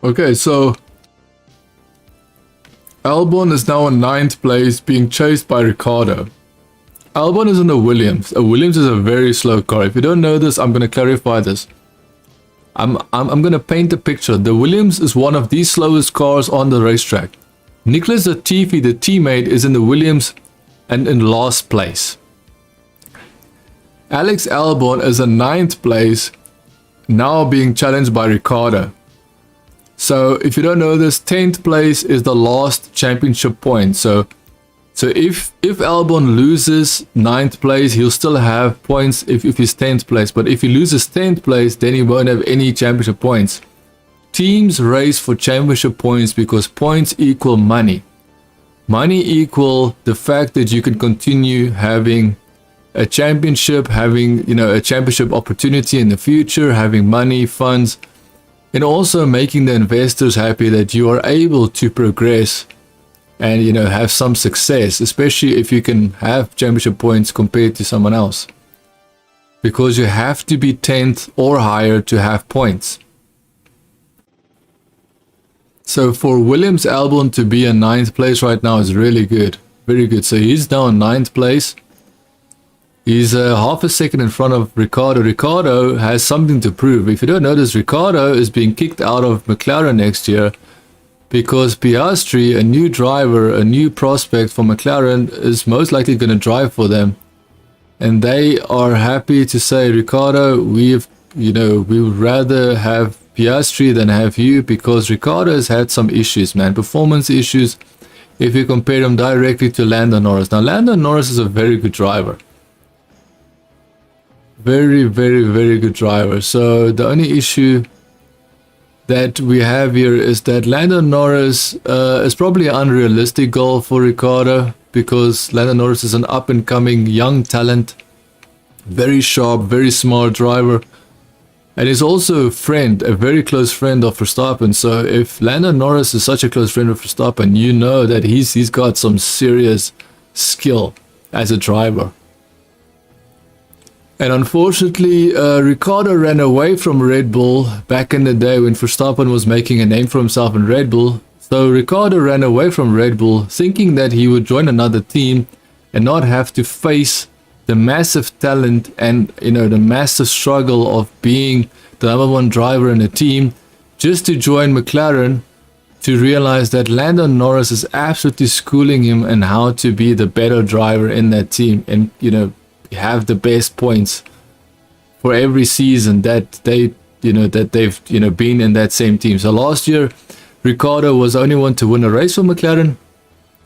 Okay, so Albon is now in 9th place, being chased by Ricciardo. Albon is in a Williams. A Williams is a very slow car. If you don't know this, I'm going to clarify this. I'm going to paint a picture. The Williams is one of the slowest cars on the racetrack. Nicholas Latifi, the teammate, is in the Williams and in last place. Alex Albon is in 9th place, now being challenged by Ricciardo. So if you don't know this, 10th place is the last championship point. So if Albon loses 9th place, he'll still have points if he's 10th place. But if he loses 10th place, then he won't have any championship points. Teams race for championship points because points equal money. Money equal the fact that you can continue having a championship, having, you know, a championship opportunity in the future, having money, funds, and also making the investors happy that you are able to progress and, you know, have some success, especially if you can have championship points compared to someone else. Because you have to be 10th or higher to have points. So for Williams Albon to be in 9th place right now is really good. Very good. So he's now in 9th place. He's half a second in front of Ricciardo. Ricciardo has something to prove. If you don't notice, Ricciardo is being kicked out of McLaren next year because Piastri, a new driver, a new prospect for McLaren, is most likely going to drive for them. And they are happy to say, Ricciardo, we would rather have Piastri than have you, because Ricciardo has had some issues, man, performance issues, if you compare him directly to Lando Norris. Now, Lando Norris is a very good driver. Very, very, very good driver. So the only issue that we have here is that Lando Norris is probably an unrealistic goal for Ricciardo, because Lando Norris is an up-and-coming young talent, very sharp, very smart driver, and he's also a friend, a very close friend of Verstappen. So if Lando Norris is such a close friend of Verstappen, you know that he's got some serious skill as a driver. And unfortunately, Ricciardo ran away from Red Bull back in the day when Verstappen was making a name for himself in Red Bull. So Ricciardo ran away from Red Bull thinking that he would join another team and not have to face the massive talent and, you know, the massive struggle of being the #1 driver in a team, just to join McLaren, to realize that Lando Norris is absolutely schooling him in how to be the better driver in that team and, you know, have the best points for every season that they've been in that same team. So last year, Ricciardo was the only one to win a race for McLaren.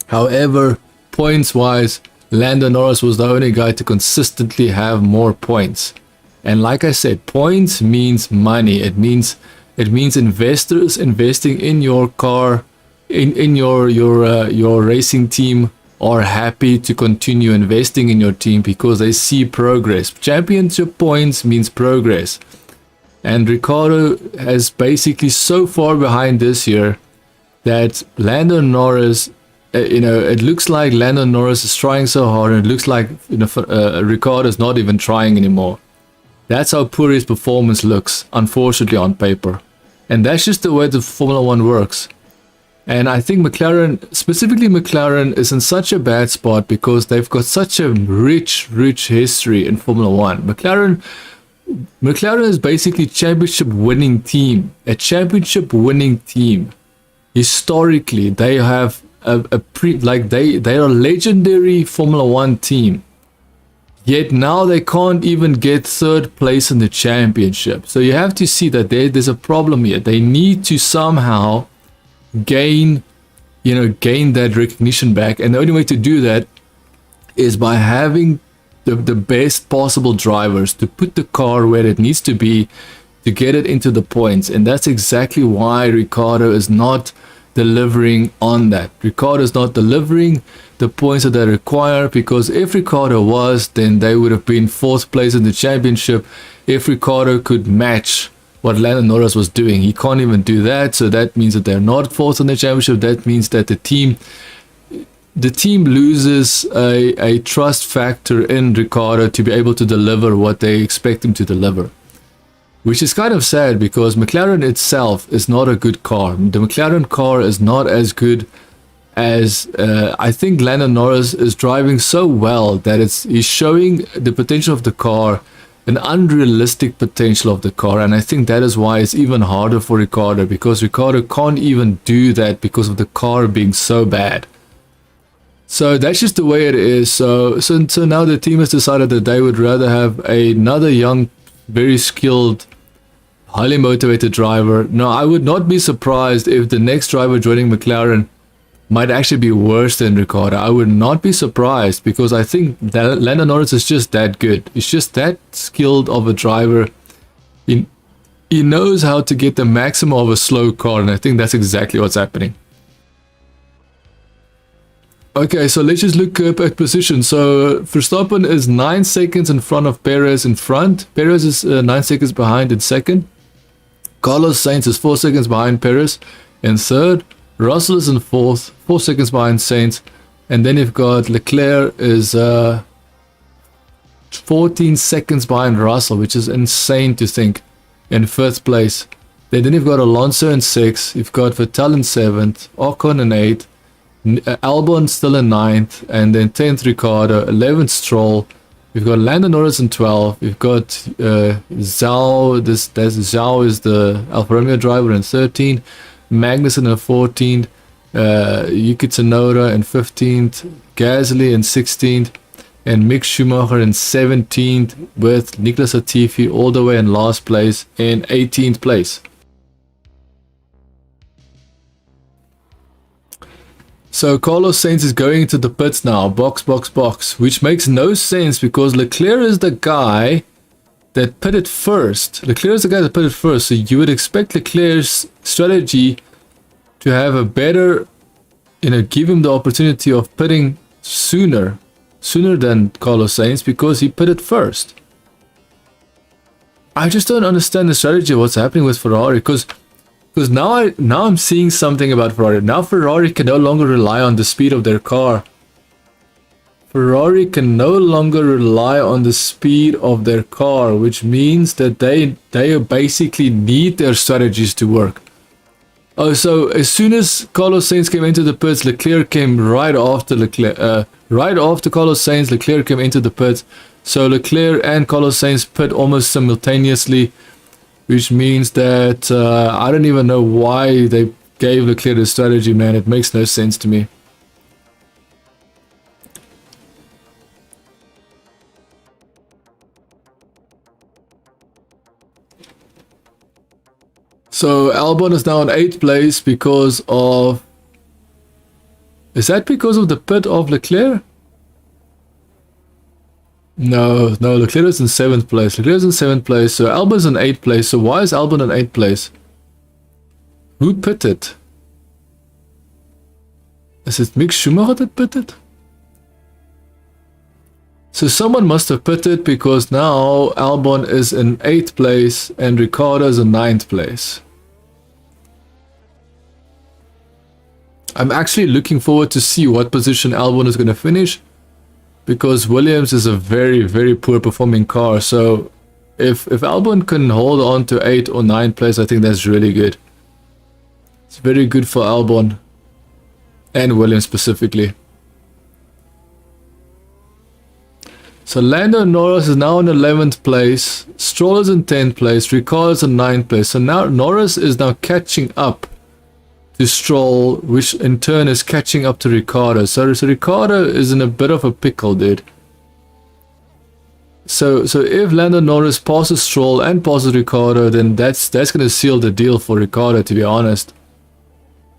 However, points wise, Lando Norris was the only guy to consistently have more points. And like I said, points means money. It means investors investing in your car, in your racing team, are happy to continue investing in your team because they see progress. Championship points means progress. And Ricciardo has basically so far behind this year that Lando Norris, it looks like Lando Norris is trying so hard, and it looks like Ricciardo is not even trying anymore. That's how poor his performance looks, unfortunately, on paper. And that's just the way the Formula 1 works. And I think McLaren, specifically McLaren, is in such a bad spot because they've got such a rich history in Formula 1. McLaren is basically championship winning team. A championship winning team. Historically, they have they are a legendary Formula 1 team. Yet now they can't even get third place in the championship. So you have to see that there's a problem here. They need to somehow gain that recognition back, and the only way to do that is by having the best possible drivers to put the car where it needs to be to get it into the points. And that's exactly why Ricciardo is not delivering on that. Ricciardo is not delivering the points that they require, because if Ricciardo was, then they would have been 4th place in the championship. If Ricciardo could match what Lando Norris was doing, he can't even do that. So that means that they're not 4th in the championship. That means that the team loses a trust factor in Ricciardo to be able to deliver what they expect him to deliver. Which is kind of sad, because McLaren itself is not a good car. The McLaren car is not as good as I think Lando Norris is driving so well that he's showing the potential of the car, an unrealistic potential of the car, and I think that is why it's even harder for Ricciardo, because Ricciardo can't even do that because of the car being so bad. So that's just the way it is. So now the team has decided that they would rather have another young, very skilled, highly motivated driver. Now, I would not be surprised if the next driver joining McLaren might actually be worse than Ricciardo. I would not be surprised, because I think that Lando Norris is just that good. He's just that skilled of a driver. He knows how to get the maximum of a slow car, and I think that's exactly what's happening. Okay, so let's just look up at position. So Verstappen is 9 seconds in front of Perez in front. Perez is 9 seconds behind in second. Carlos Sainz is 4 seconds behind Perez in third. Russell is in fourth, 4 seconds behind Sainz. And then you've got Leclerc is 14 seconds behind Russell, which is insane to think, in fifth place. Then you've got Alonso in sixth. You've got Vettel in seventh, Ocon in eighth, Albon still in 9th, and then 10th Ricciardo, 11th Stroll. We've got Lando Norris in 12th. We've got Zhao, Zhao is the Alfa Romeo driver, in 13th. Magnussen in 14th. Yuki Tsunoda in 15th. Gasly in 16th. And Mick Schumacher in 17th, with Nicholas Latifi all the way in last place in 18th place. So Carlos Sainz is going into the pits now, box, which makes no sense, because Leclerc is the guy that pitted first. Leclerc is the guy that pitted first, so you would expect Leclerc's strategy to have a better, give him the opportunity of pitting sooner than Carlos Sainz, because he pitted first. I just don't understand the strategy of what's happening with Ferrari, because now I'm seeing something about Ferrari. Now Ferrari can no longer rely on the speed of their car. Ferrari can no longer rely on the speed of their car, which means that they basically need their strategies to work. Oh, so as soon as Carlos Sainz came into the pits, Leclerc came right after Carlos Sainz, Leclerc came into the pits. So Leclerc and Carlos Sainz pit almost simultaneously, which means that I don't even know why they gave Leclerc the strategy, man. It makes no sense to me. So Albon is now in 8th place because of... Is that because of the pit of Leclerc? No, Leclerc is in 7th place. Leclerc is in 7th place, so Albon is in 8th place. So why is Albon in 8th place? Who pitted? Is it Mick Schumacher that pitted? So someone must have pitted, because now Albon is in 8th place and Ricciardo is in 9th place. I'm actually looking forward to see what position Albon is going to finish, because Williams is a very, very poor performing car. So if Albon can hold on to 8th or 9th place, I think that's really good. It's very good for Albon and Williams specifically. So Lando Norris is now in 11th place, Stroll is in 10th place, Ricciardo is in 9th place. So now Norris is now catching up to Stroll, which in turn is catching up to Ricciardo. So Ricciardo is in a bit of a pickle, dude. So if Lando Norris passes Stroll and passes Ricciardo, then that's going to seal the deal for Ricciardo, to be honest.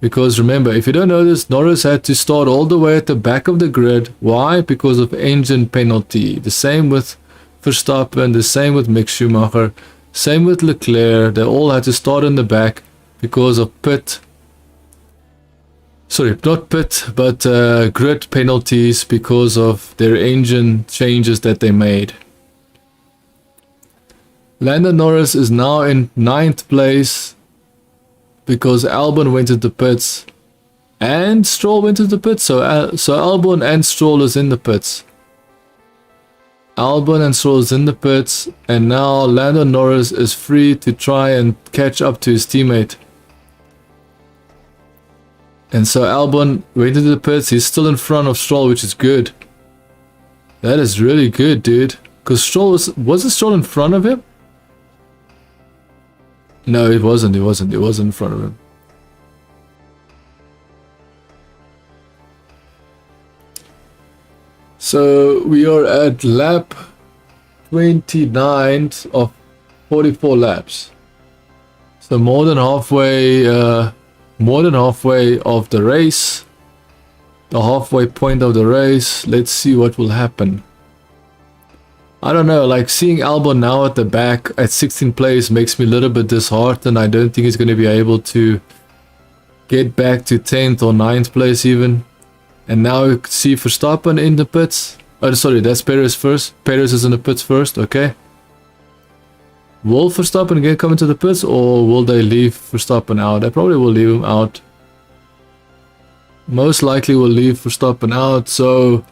Because remember, if you don't know this, Norris had to start all the way at the back of the grid. Why? Because of engine penalty. The same with Verstappen, the same with Mick Schumacher, same with Leclerc. They all had to start in the back because of grid penalties, because of their engine changes that they made. Lando Norris is now in 9th place, because Albon went into the pits and Stroll went into the pits. So Albon and Stroll is in the pits. Albon and Stroll is in the pits, and now Lando Norris is free to try and catch up to his teammate. And so Albon went into the pits. He's still in front of Stroll, which is good. That is really good, dude. Because Stroll was Stroll in front of him? No, it wasn't. It wasn't in front of him. So we are at lap 29 of 44 laps. So more than halfway of the race. The halfway point of the race. Let's see what will happen. I don't know, like seeing Albon now at the back at 16th place makes me a little bit disheartened. I don't think he's going to be able to get back to 10th or 9th place even. And now you see Verstappen in the pits. Oh, sorry, that's Perez first. Perez is in the pits first, okay. Will Verstappen again come into the pits, or will they leave Verstappen out? They probably will leave him out. Most likely will leave Verstappen out. So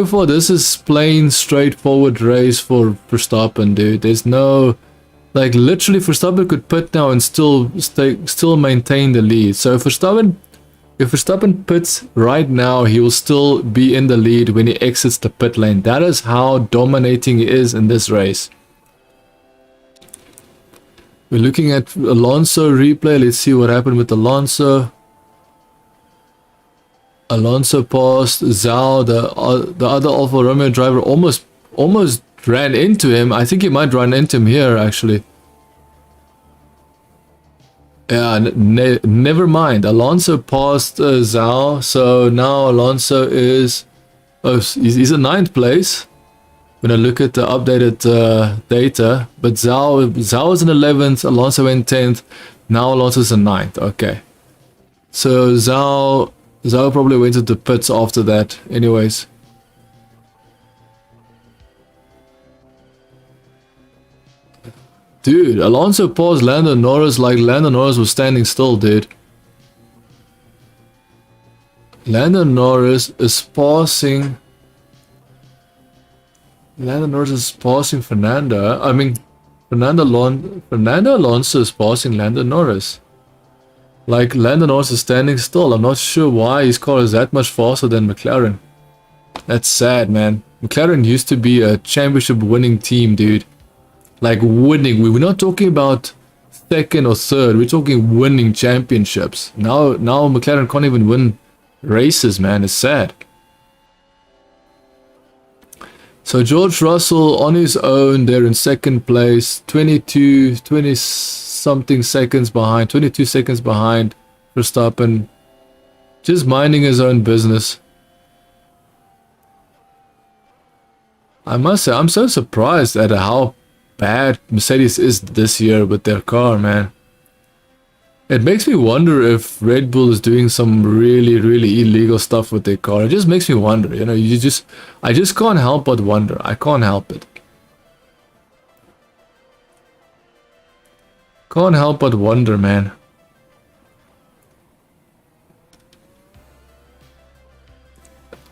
far this is plain straightforward race for Verstappen, dude. There's no, like, literally Verstappen could pit now and still maintain the lead. So if Verstappen pits right now, he will still be in the lead when he exits the pit lane. That is how dominating he is in this race. We're looking at Alonso replay. Let's see what happened with Alonso. Alonso passed Zhao, the other Alfa Romeo driver, almost ran into him. I think he might run into him here, actually. Yeah, never mind. Alonso passed Zhao, so now Alonso is... Oh, he's in 9th place. When I look at the updated data. But Zhao is in 11th, Alonso in 10th. Now Alonso's in 9th, okay. So Zhao probably went to the pits after that, anyways. Dude, Alonso passed Lando Norris like Lando Norris was standing still, dude. Lando Norris is passing Fernando. I mean, Fernando Alonso is passing Lando Norris. Like, Lando Norris is standing still. I'm not sure why his car is that much faster than McLaren. That's sad, man. McLaren used to be a championship winning team, dude. Like, winning. We were not talking about second or third. We're talking winning championships. Now McLaren can't even win races, man. It's sad. So George Russell on his own, they're in 2nd place. 20 something seconds behind. 22 seconds behind Verstappen. Just minding his own business. I must say, I'm so surprised at how bad Mercedes is this year with their car, man. It makes me wonder if Red Bull is doing some really illegal stuff with their car. It just makes me wonder, you know. I just can't help but wonder. I can't help it. Can't help but wonder, man.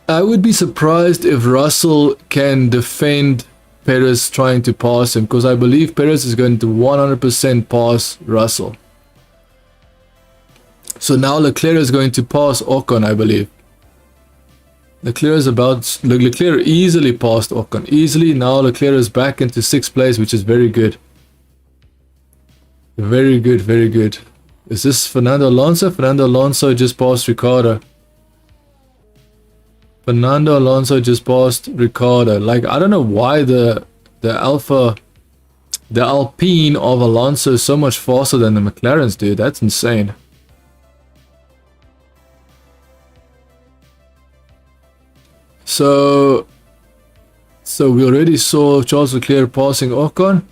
I would be surprised if Russell can defend Perez trying to pass him, because I believe Perez is going to 100% pass Russell. So now Leclerc is going to pass Ocon, I believe. Leclerc easily passed Ocon. Easily. Now Leclerc is back into 6th place, which is very good. Very good, very good. Is this Fernando Alonso? Fernando Alonso just passed Ricciardo. Fernando Alonso just passed Ricciardo. Like, I don't know why the Alpine of Alonso is so much faster than the McLarens, dude. That's insane. So we already saw Charles Leclerc passing Ocon.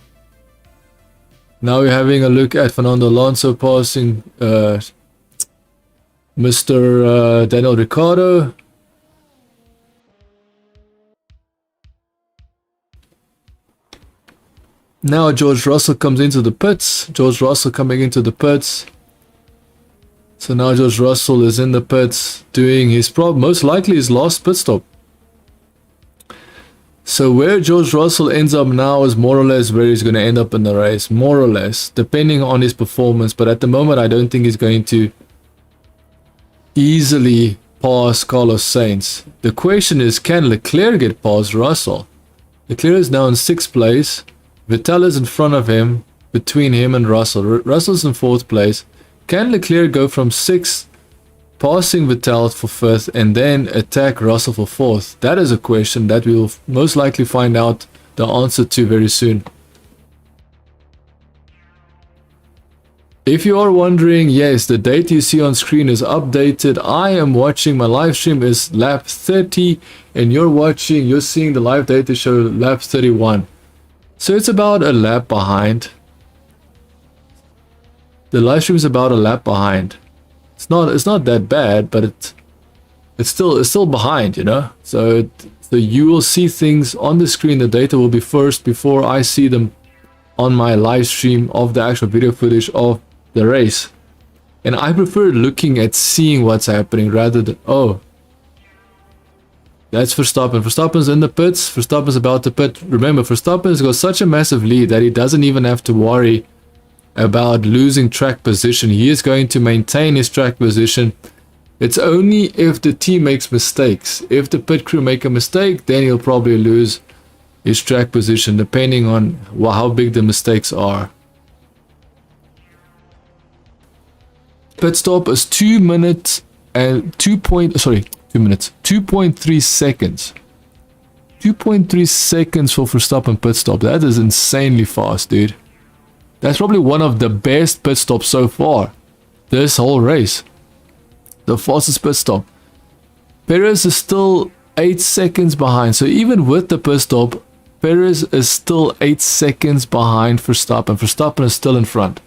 Now we're having a look at Fernando Alonso passing Mr. Daniel Ricciardo. Now George Russell comes into the pits. George Russell coming into the pits. So now George Russell is in the pits doing his most likely his last pit stop. So where George Russell ends up now is more or less where he's going to end up in the race. More or less, depending on his performance. But at the moment, I don't think he's going to easily pass Carlos Sainz. The question is, can Leclerc get past Russell? Leclerc is now in 6th place. Vettel is in front of him, between him and Russell. Russell's in 4th place. Can Leclerc go from 6th, passing Vettel for 5th, and then attack Russell for 4th? That is a question that we will most likely find out the answer to very soon. If you are wondering, yes, the data you see on screen is updated. I am watching, my live stream is lap 30, and you're seeing the live data show lap 31. So it's about a lap behind. The live stream is about a lap behind. It's not that bad, but it's still behind, you know. So you will see things on the screen. The data will be first before I see them on my live stream of the actual video footage of the race. And I prefer looking at seeing what's happening rather than, oh, that's Verstappen. Verstappen's in the pits. Verstappen's about to pit. Remember, Verstappen's got such a massive lead that he doesn't even have to worry about losing track position. He is going to maintain his track position. It's only if the team makes mistakes. If the pit crew make a mistake, then he'll probably lose his track position, depending on how big the mistakes are. Pit stop is 2 minutes and 2.3 seconds. 2.3 seconds for Verstappen pit stop. That is insanely fast, dude. That's probably one of the best pit stops so far this whole race. The fastest pit stop. Perez is still 8 seconds behind. So even with the pit stop, Perez is still 8 seconds behind Verstappen. Verstappen is still in front.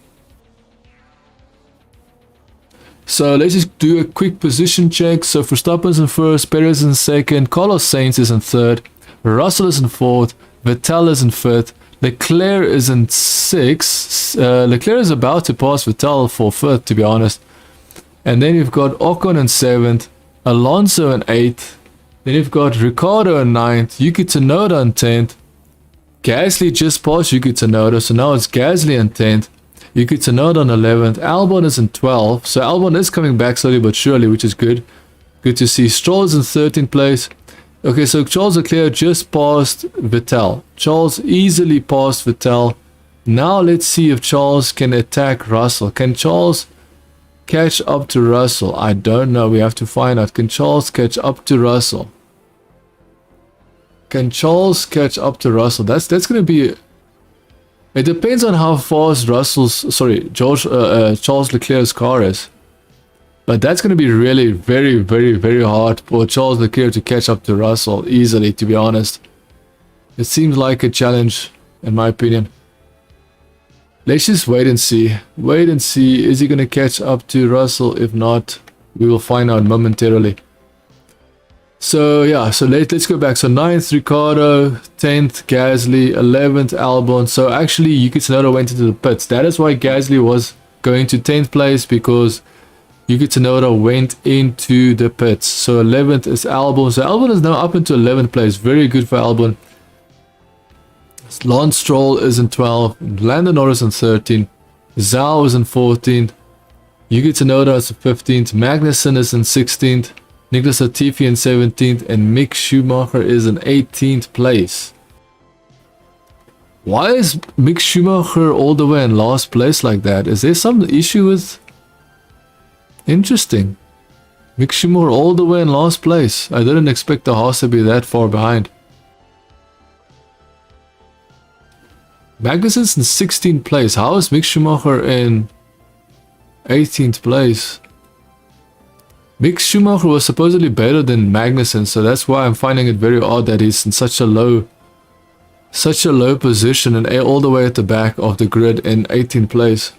So let's just do a quick position check. So Verstappen's in first, Perez in second, Carlos Sainz is in third, Russell is in fourth, Vettel is in fifth, Leclerc is in sixth. Leclerc is about to pass Vettel for fifth, to be honest. And then you've got Ocon in seventh, Alonso in eighth. Then you've got Ricciardo in ninth, Yuki Tsunoda in 10th. Gasly just passed Yuki Tsunoda, so now it's Gasly in 10th. Yuki Tsunoda on 11th. Albon is in 12th. So Albon is coming back slowly but surely, which is good. Good to see. Stroll is in 13th place. Okay, so Charles Leclerc just passed Vettel. Charles easily passed Vettel. Now let's see if Charles can attack Russell. Can Charles catch up to Russell? I don't know. We have to find out. Can Charles catch up to Russell? Can Charles catch up to Russell? That's going to be... It depends on how fast Charles Leclerc's car is. But that's going to be really very, very, very hard for Charles Leclerc to catch up to Russell easily, to be honest. It seems like a challenge, in my opinion. Let's just wait and see. Wait and see. Is he going to catch up to Russell? If not, we will find out momentarily. So yeah, so let's go back. So 9th Ricciardo, 10th Gasly, 11th Albon. So actually Yuki Tsunoda went into the pits. That is why Gasly was going to 10th place, because Yuki Tsunoda went into the pits. So 11th is Albon. So Albon is now up into 11th place. Very good for Albon. Lance Stroll is in 12th. Lando Norris in 13th. Zhao is in 14th. Yuki Tsunoda is in 15th. Magnussen is in 16th. Nicholas Latifi in 17th, and Mick Schumacher is in 18th place. Why is Mick Schumacher all the way in last place like that? Is there some issue with... Interesting. Mick Schumacher all the way in last place. I didn't expect the Haas to be that far behind. Magnussen's in 16th place. How is Mick Schumacher in 18th place? Mick Schumacher was supposedly better than Magnussen, so that's why I'm finding it very odd that he's in such a low position and all the way at the back of the grid in 18th place.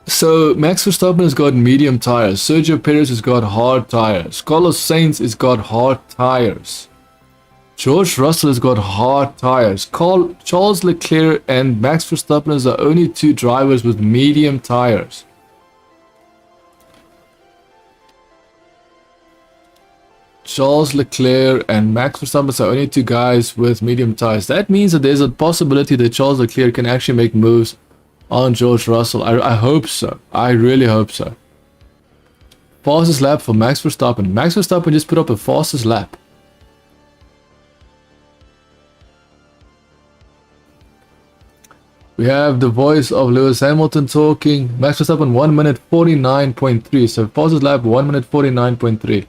So Max Verstappen has got medium tires, Sergio Perez has got hard tires, Carlos Sainz has got hard tires. George Russell has got hard tires. Charles Leclerc and Max Verstappen are the only two drivers with medium tires. Charles Leclerc and Max Verstappen are only two guys with medium tires. That means that there's a possibility that Charles Leclerc can actually make moves on George Russell. I hope so. I really hope so. Fastest lap for Max Verstappen. Max Verstappen just put up a fastest lap. We have the voice of Lewis Hamilton talking. Max Verstappen 1 minute 49.3. So fastest lap 1 minute 49.3.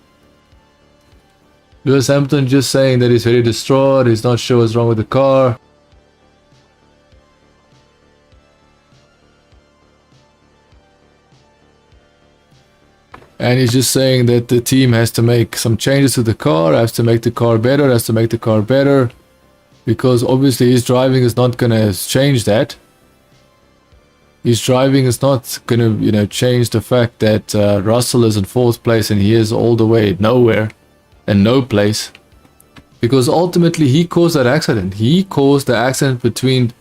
Lewis Hamilton just saying that he's very distraught. He's not sure what's wrong with the car. And he's just saying that the team has to make some changes to the car, has to make the car better, because obviously his driving is not going to change that. His driving is not going to, you know, change the fact that Russell is in 4th place and he is all the way nowhere and no place. Because ultimately he caused that accident. He caused the accident between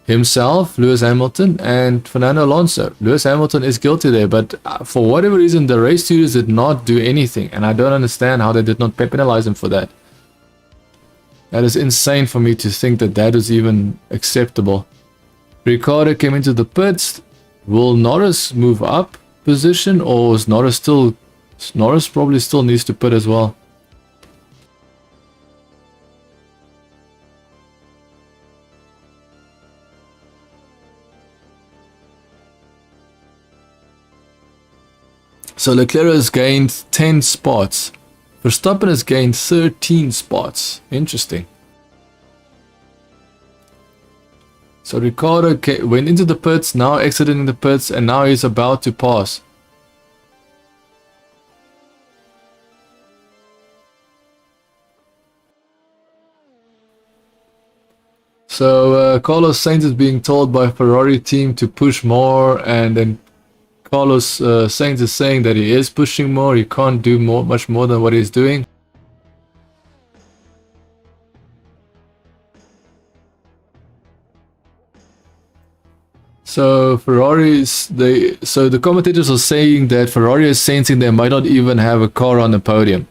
himself, Lewis Hamilton, and Fernando Alonso. Lewis Hamilton is guilty there, but for whatever reason the race stewards did not do anything, and I don't understand how they did not penalize him for that. That is insane for me to think that that is even acceptable. Ricciardo came into the pits. Will Norris move up position, or is Norris still... Norris probably still needs to pit as well. So Leclerc has gained 10 spots. Verstappen has gained 13 spots. Interesting. So Ricciardo went into the pits, now exiting the pits, and now he's about to pass. So Carlos Sainz is being told by Ferrari team to push more, and then Carlos Sainz is saying that he is pushing more. He can't do much more than what he's doing. So the commentators are saying that Ferrari is sensing they might not even have a car on the podium.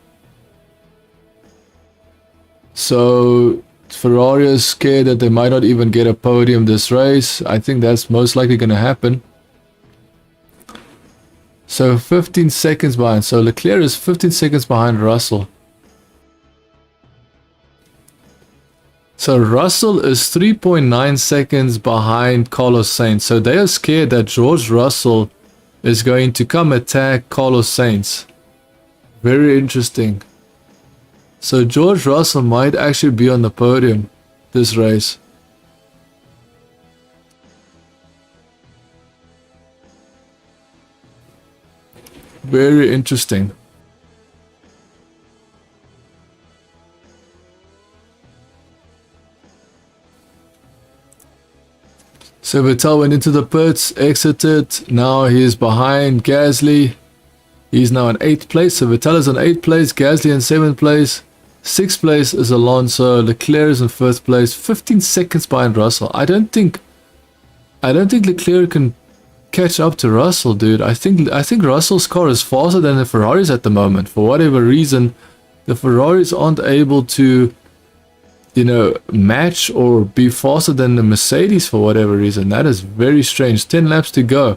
So Ferrari is scared that they might not even get a podium this race. I think that's most likely going to happen. So 15 seconds behind. So Leclerc is 15 seconds behind Russell. So Russell is 3.9 seconds behind Carlos Sainz. So they are scared that George Russell is going to come attack Carlos Sainz. Very interesting. So George Russell might actually be on the podium this race. Very interesting. So Vettel went into the pits, exited. Now he is behind Gasly. He's now in 8th place. So Vettel is in 8th place, Gasly in 7th place. 6th place is Alonso. Leclerc is in 1st place, 15 seconds behind Russell. I don't think Leclerc can catch up to Russell, dude. I think Russell's car is faster than the Ferraris at the moment. For whatever reason, the Ferraris aren't able to, you know, match or be faster than the Mercedes for whatever reason. That is very strange. 10 laps to go.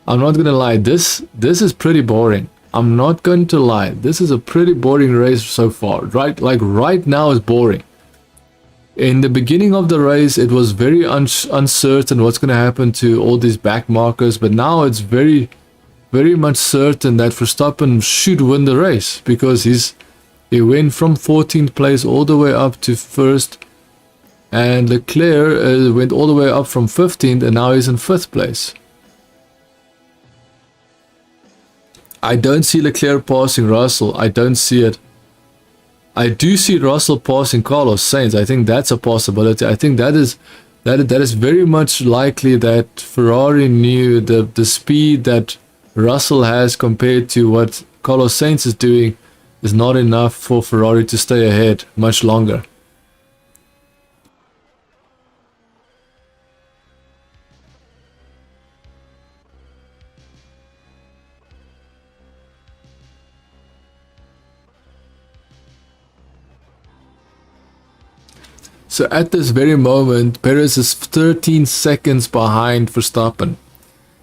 I'm not gonna lie, this is pretty boring. I'm not going to lie, this is a pretty boring race so far. Right now is boring. In the beginning of the race, it was very uncertain what's going to happen to all these back markers, but now it's very much certain that Verstappen should win the race, because he went from 14th place all the way up to 1st, and Leclerc went all the way up from 15th, and now he's in 5th place. I don't see Leclerc passing Russell. I don't see it. I do see Russell passing Carlos Sainz. I think that's a possibility. I think that is very much likely that Ferrari knew the speed that Russell has compared to what Carlos Sainz is doing is not enough for Ferrari to stay ahead much longer. So at this very moment, Perez is 13 seconds behind Verstappen.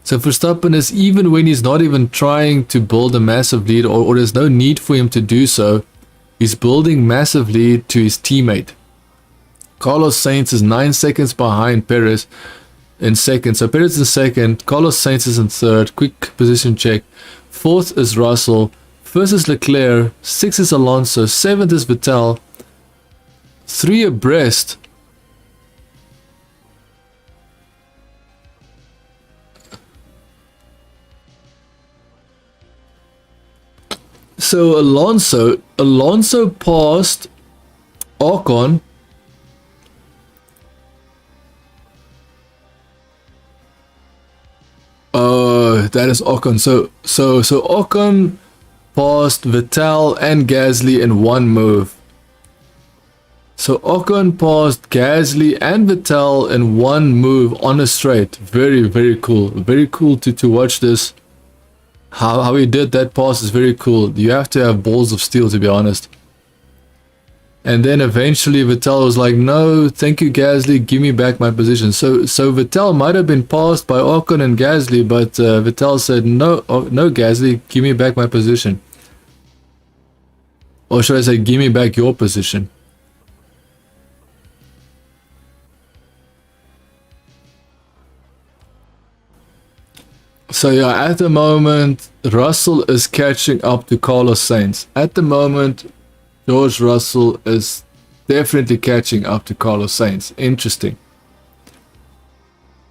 So Verstappen is, even when he's not even trying to build a massive lead, or there's no need for him to do so, he's building massive lead to his teammate. Carlos Sainz is 9 seconds behind Perez in second. So Perez is second, Carlos Sainz is in third. Quick position check. Fourth is Russell. First is Leclerc. Sixth is Alonso. Seventh is Vettel. 3 abreast. So Alonso passed Ocon. That is Ocon. So Ocon passed Vettel and Gasly in one move. So Ocon passed Gasly and Vettel in one move on a straight. Very, very cool. Very cool to watch this. How he did that pass is very cool. You have to have balls of steel, to be honest. And then eventually Vettel was like, no, thank you Gasly, give me back my position. So Vettel might have been passed by Ocon and Gasly, but Vettel said, no, no Gasly, give me back my position. Or should I say, give me back your position. So yeah, at the moment, Russell is catching up to Carlos Sainz. At the moment, George Russell is definitely catching up to Carlos Sainz. Interesting.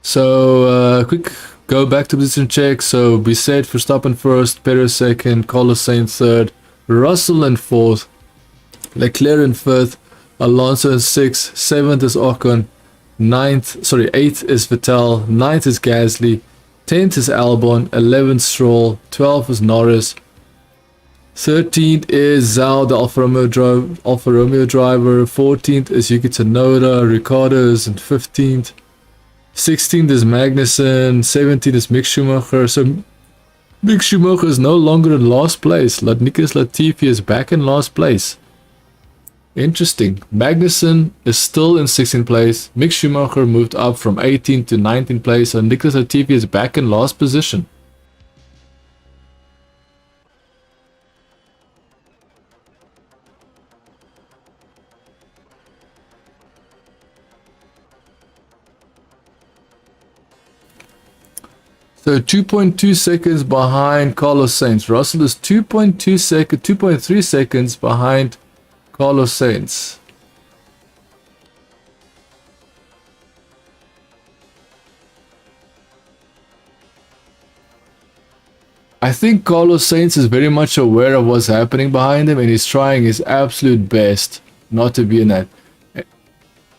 So, quick go back to position check. So we said Verstappen first, Perez second, Carlos Sainz third, Russell in fourth, Leclerc in fifth, Alonso in sixth, seventh is Ocon, eighth is Vettel, ninth is Gasly, 10th is Albon, 11th Stroll, 12th is Norris, 13th is Zhao, the Alfa Romeo driver, 14th is Yuki Tsunoda, Ricciardo is in 15th, 16th is Magnussen, 17th is Mick Schumacher. So Mick Schumacher is no longer in last place. Nicholas Latifi is back in last place. Interesting. Magnussen is still in 16th place. Mick Schumacher moved up from 18th to 19th place, and Nicholas Latifi is back in last position. So 2.2 seconds behind Carlos Sainz. Russell is 2.3 seconds behind Carlos Sainz. I think Carlos Sainz is very much aware of what's happening behind him, and he's trying his absolute best not to be in that.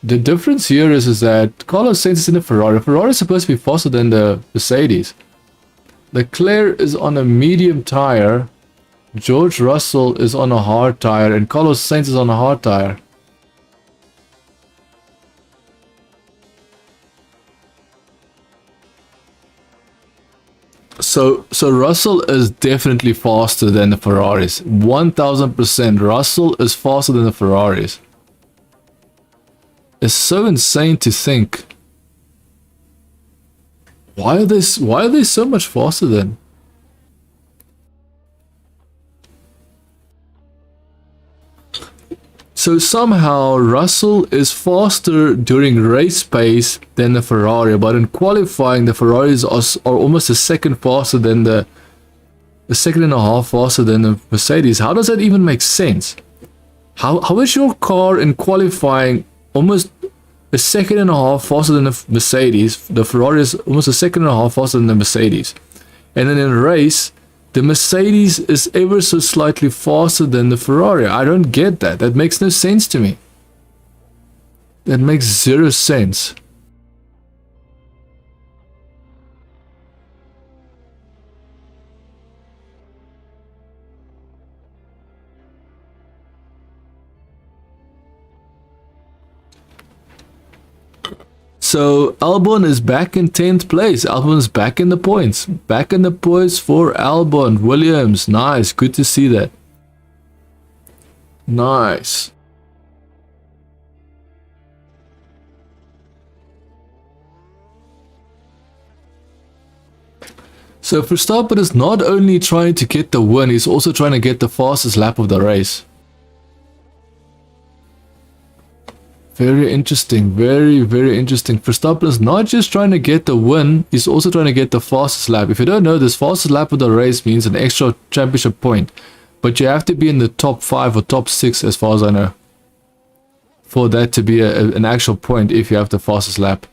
The difference here is that Carlos Sainz is in a Ferrari. Ferrari is supposed to be faster than the Mercedes. Leclerc is on a medium tire. George Russell is on a hard tire, and Carlos Sainz is on a hard tire. So Russell is definitely faster than the Ferraris. 1000%. Russell is faster than the Ferraris. It's so insane to think. Why are they so much faster then? So somehow Russell is faster during race pace than the Ferrari, but in qualifying the Ferraris are almost a second faster than a second and a half faster than the Mercedes. How does that even make sense? How is your car in qualifying almost a second and a half faster than the Mercedes? The Ferrari is almost a second and a half faster than the Mercedes. And then in race, the Mercedes is ever so slightly faster than the Ferrari. I don't get that. That makes no sense to me. That makes zero sense. So Albon is back in 10th place. Albon is back in the points. Back in the points for Albon. Williams. Nice. Good to see that. Nice. So Verstappen is not only trying to get the win, he's also trying to get the fastest lap of the race. Very interesting, very interesting. Verstappen is not just trying to get the win, he's also trying to get the fastest lap. If you don't know this, fastest lap of the race means an extra championship point. But you have to be in the top 5 or top 6 as far as I know, for that to be an actual point if you have the fastest lap.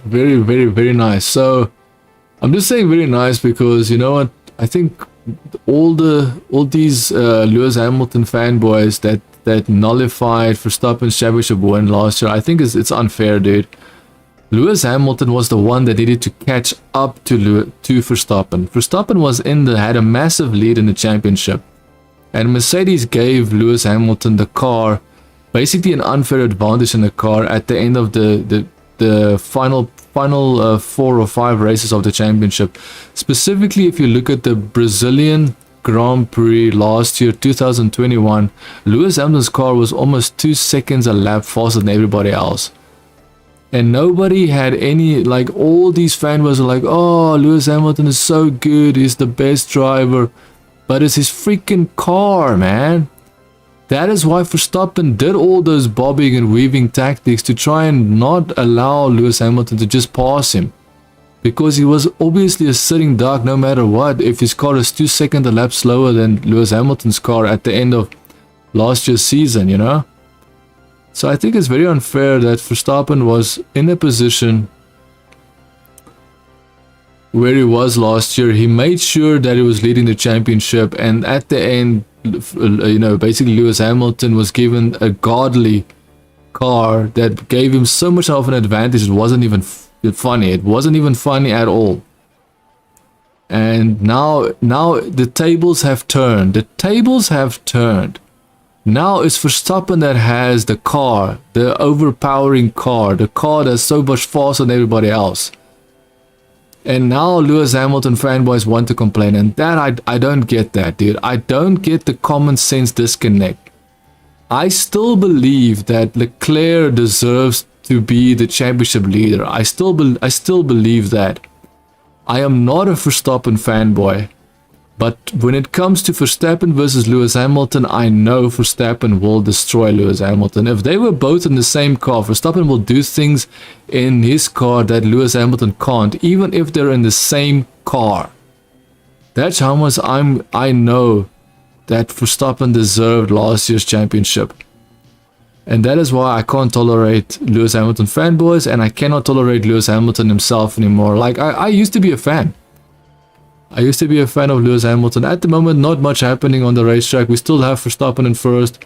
Very nice. So I'm just saying very nice because, you know what, I think all these Lewis Hamilton fanboys that nullified Verstappen's championship win last year, I think it's unfair, dude. Lewis Hamilton was the one that needed to catch up to Verstappen. Verstappen had a massive lead in the championship, and Mercedes gave Lewis Hamilton the car, basically an unfair advantage in the car at the end of the final 4 or 5 races of the championship. Specifically, if you look at the Brazilian Grand Prix last year, 2021, Lewis Hamilton's car was almost 2 seconds a lap faster than everybody else. And nobody had any, like, all these fanboys are like, oh, Lewis Hamilton is so good, he's the best driver. But it's his freaking car, man. That is why Verstappen did all those bobbing and weaving tactics to try and not allow Lewis Hamilton to just pass him. Because he was obviously a sitting duck no matter what if his car is 2 seconds a lap slower than Lewis Hamilton's car at the end of last year's season, you know? So I think it's very unfair that Verstappen was in a position where he was last year. He made sure that he was leading the championship, and at the end, you know, basically Lewis Hamilton was given a godly car that gave him so much of an advantage. It wasn't even funny. It wasn't even funny at all. And now the tables have turned. The tables have turned. Now it's Verstappen that has the car, the overpowering car, the car that's so much faster than everybody else. And now Lewis Hamilton fanboys want to complain, and that I don't get that, dude. I don't get the common sense disconnect. I still believe that Leclerc deserves to be the championship leader. I still believe that. I am not a Verstappen fanboy. But when it comes to Verstappen versus Lewis Hamilton, I know Verstappen will destroy Lewis Hamilton. If they were both in the same car, Verstappen will do things in his car that Lewis Hamilton can't, even if they're in the same car. That's how much I know that Verstappen deserved last year's championship. And that is why I can't tolerate Lewis Hamilton fanboys, and I cannot tolerate Lewis Hamilton himself anymore. Like, I used to be a fan. I used to be a fan of Lewis Hamilton. At the moment, not much happening on the racetrack. We still have Verstappen in first.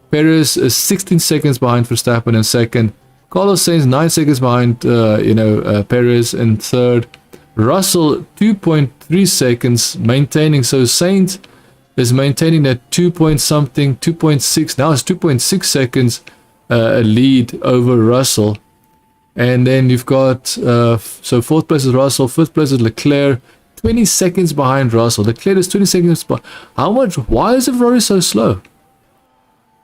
Perez is 16 seconds behind Verstappen in second. Carlos Sainz 9 seconds behind, Perez in third. Russell 2.3 seconds maintaining. So Sainz is maintaining that 2.6. Now it's 2.6 seconds lead over Russell. And then you've got, so fourth place is Russell, fifth place is Leclerc. 20 seconds behind Russell. Leclerc is 20 seconds behind. How much? Why is the Ferrari so slow?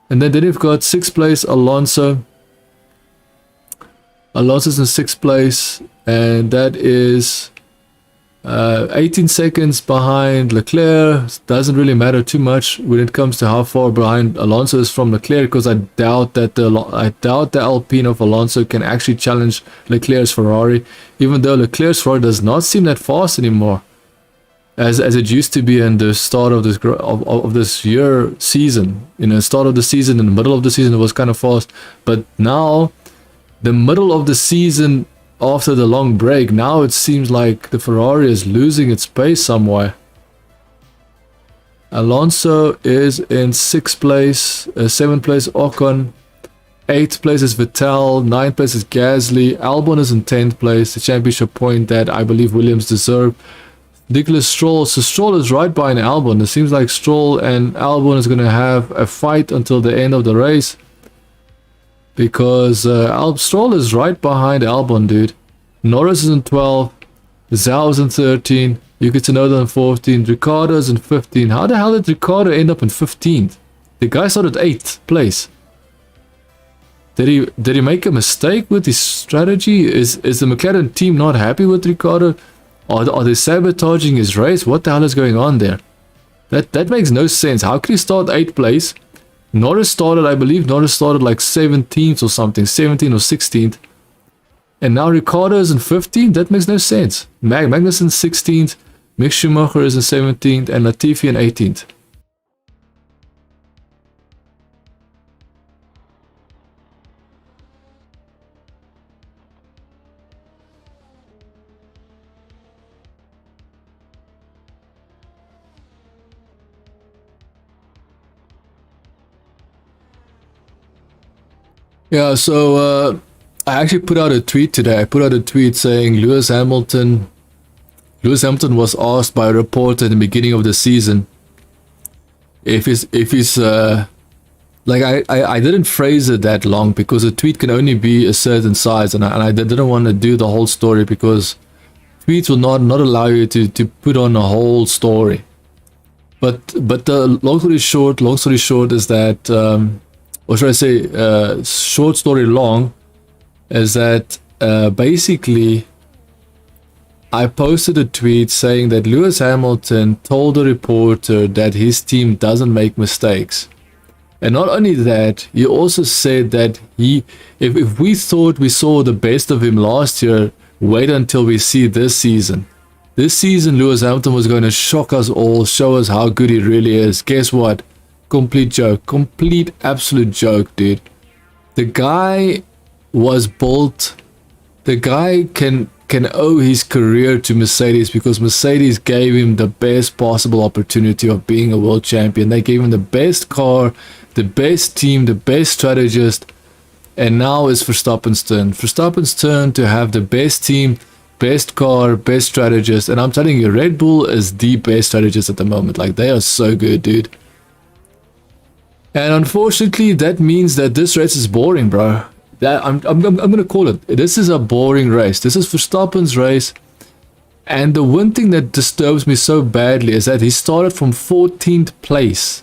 And then you've got 6th place Alonso. Alonso's in 6th place, and that is 18 seconds behind Leclerc. Doesn't really matter too much when it comes to how far behind Alonso is from Leclerc, because I doubt the Alpine of Alonso can actually challenge Leclerc's Ferrari, even though Leclerc's Ferrari does not seem that fast anymore as it used to be in the start of this year season. You know, start of the season, in the middle of the season it was kind of fast, but now the middle of the season, after the long break, now it seems like the Ferrari is losing its pace somewhere. Alonso is in 6th place, 7th place Ocon, 8th place is Vettel, 9th place is Gasly, Albon is in 10th place, the championship point that I believe Williams deserved. Nicholas Stroll, so Stroll is right behind Albon. It seems like Stroll and Albon is going to have a fight until the end of the race, because Stroll is right behind Albon, dude. Norris is in 12th, Zhao is in 13, Yuki Tsunoda in 14, Ricciardo is in 15. How the hell did Ricciardo end up in 15th? The guy started 8th place. Did he make a mistake with his strategy? Is the McLaren team not happy with Ricciardo? Are they sabotaging his race? What the hell is going on there? That makes no sense. How can he start 8th place? Norris started, I believe Norris started like 17th or something, 17th or 16th. And now Ricciardo is in 15th? That makes no sense. Magnussen 16th, Mick Schumacher is in 17th, and Latifi in 18th. Yeah, so I actually put out a tweet today. I put out a tweet saying Lewis Hamilton was asked by a reporter in the beginning of the season if he's like I didn't phrase it that long because a tweet can only be a certain size, and I didn't want to do the whole story because tweets will not allow you to put on a whole story. But the long story short is that or should I say, short story long, is that basically I posted a tweet saying that Lewis Hamilton told a reporter that his team doesn't make mistakes. And not only that, he also said that if we thought we saw the best of him last year, wait until we see this season. This season, Lewis Hamilton was going to shock us all, show us how good he really is. Guess what? Complete joke. Complete absolute joke, dude. The guy was built. The guy can owe his career to Mercedes because Mercedes gave him the best possible opportunity of being a world champion. They gave him the best car, the best team, the best strategist, and now it's Verstappen's turn. Verstappen's turn to have the best team, best car, best strategist, and I'm telling you, Red Bull is the best strategist at the moment. Like, they are so good, dude. And unfortunately, that means that this race is boring, bro. I'm gonna call it. This is a boring race. This is Verstappen's race. And the one thing that disturbs me so badly is that he started from 14th place.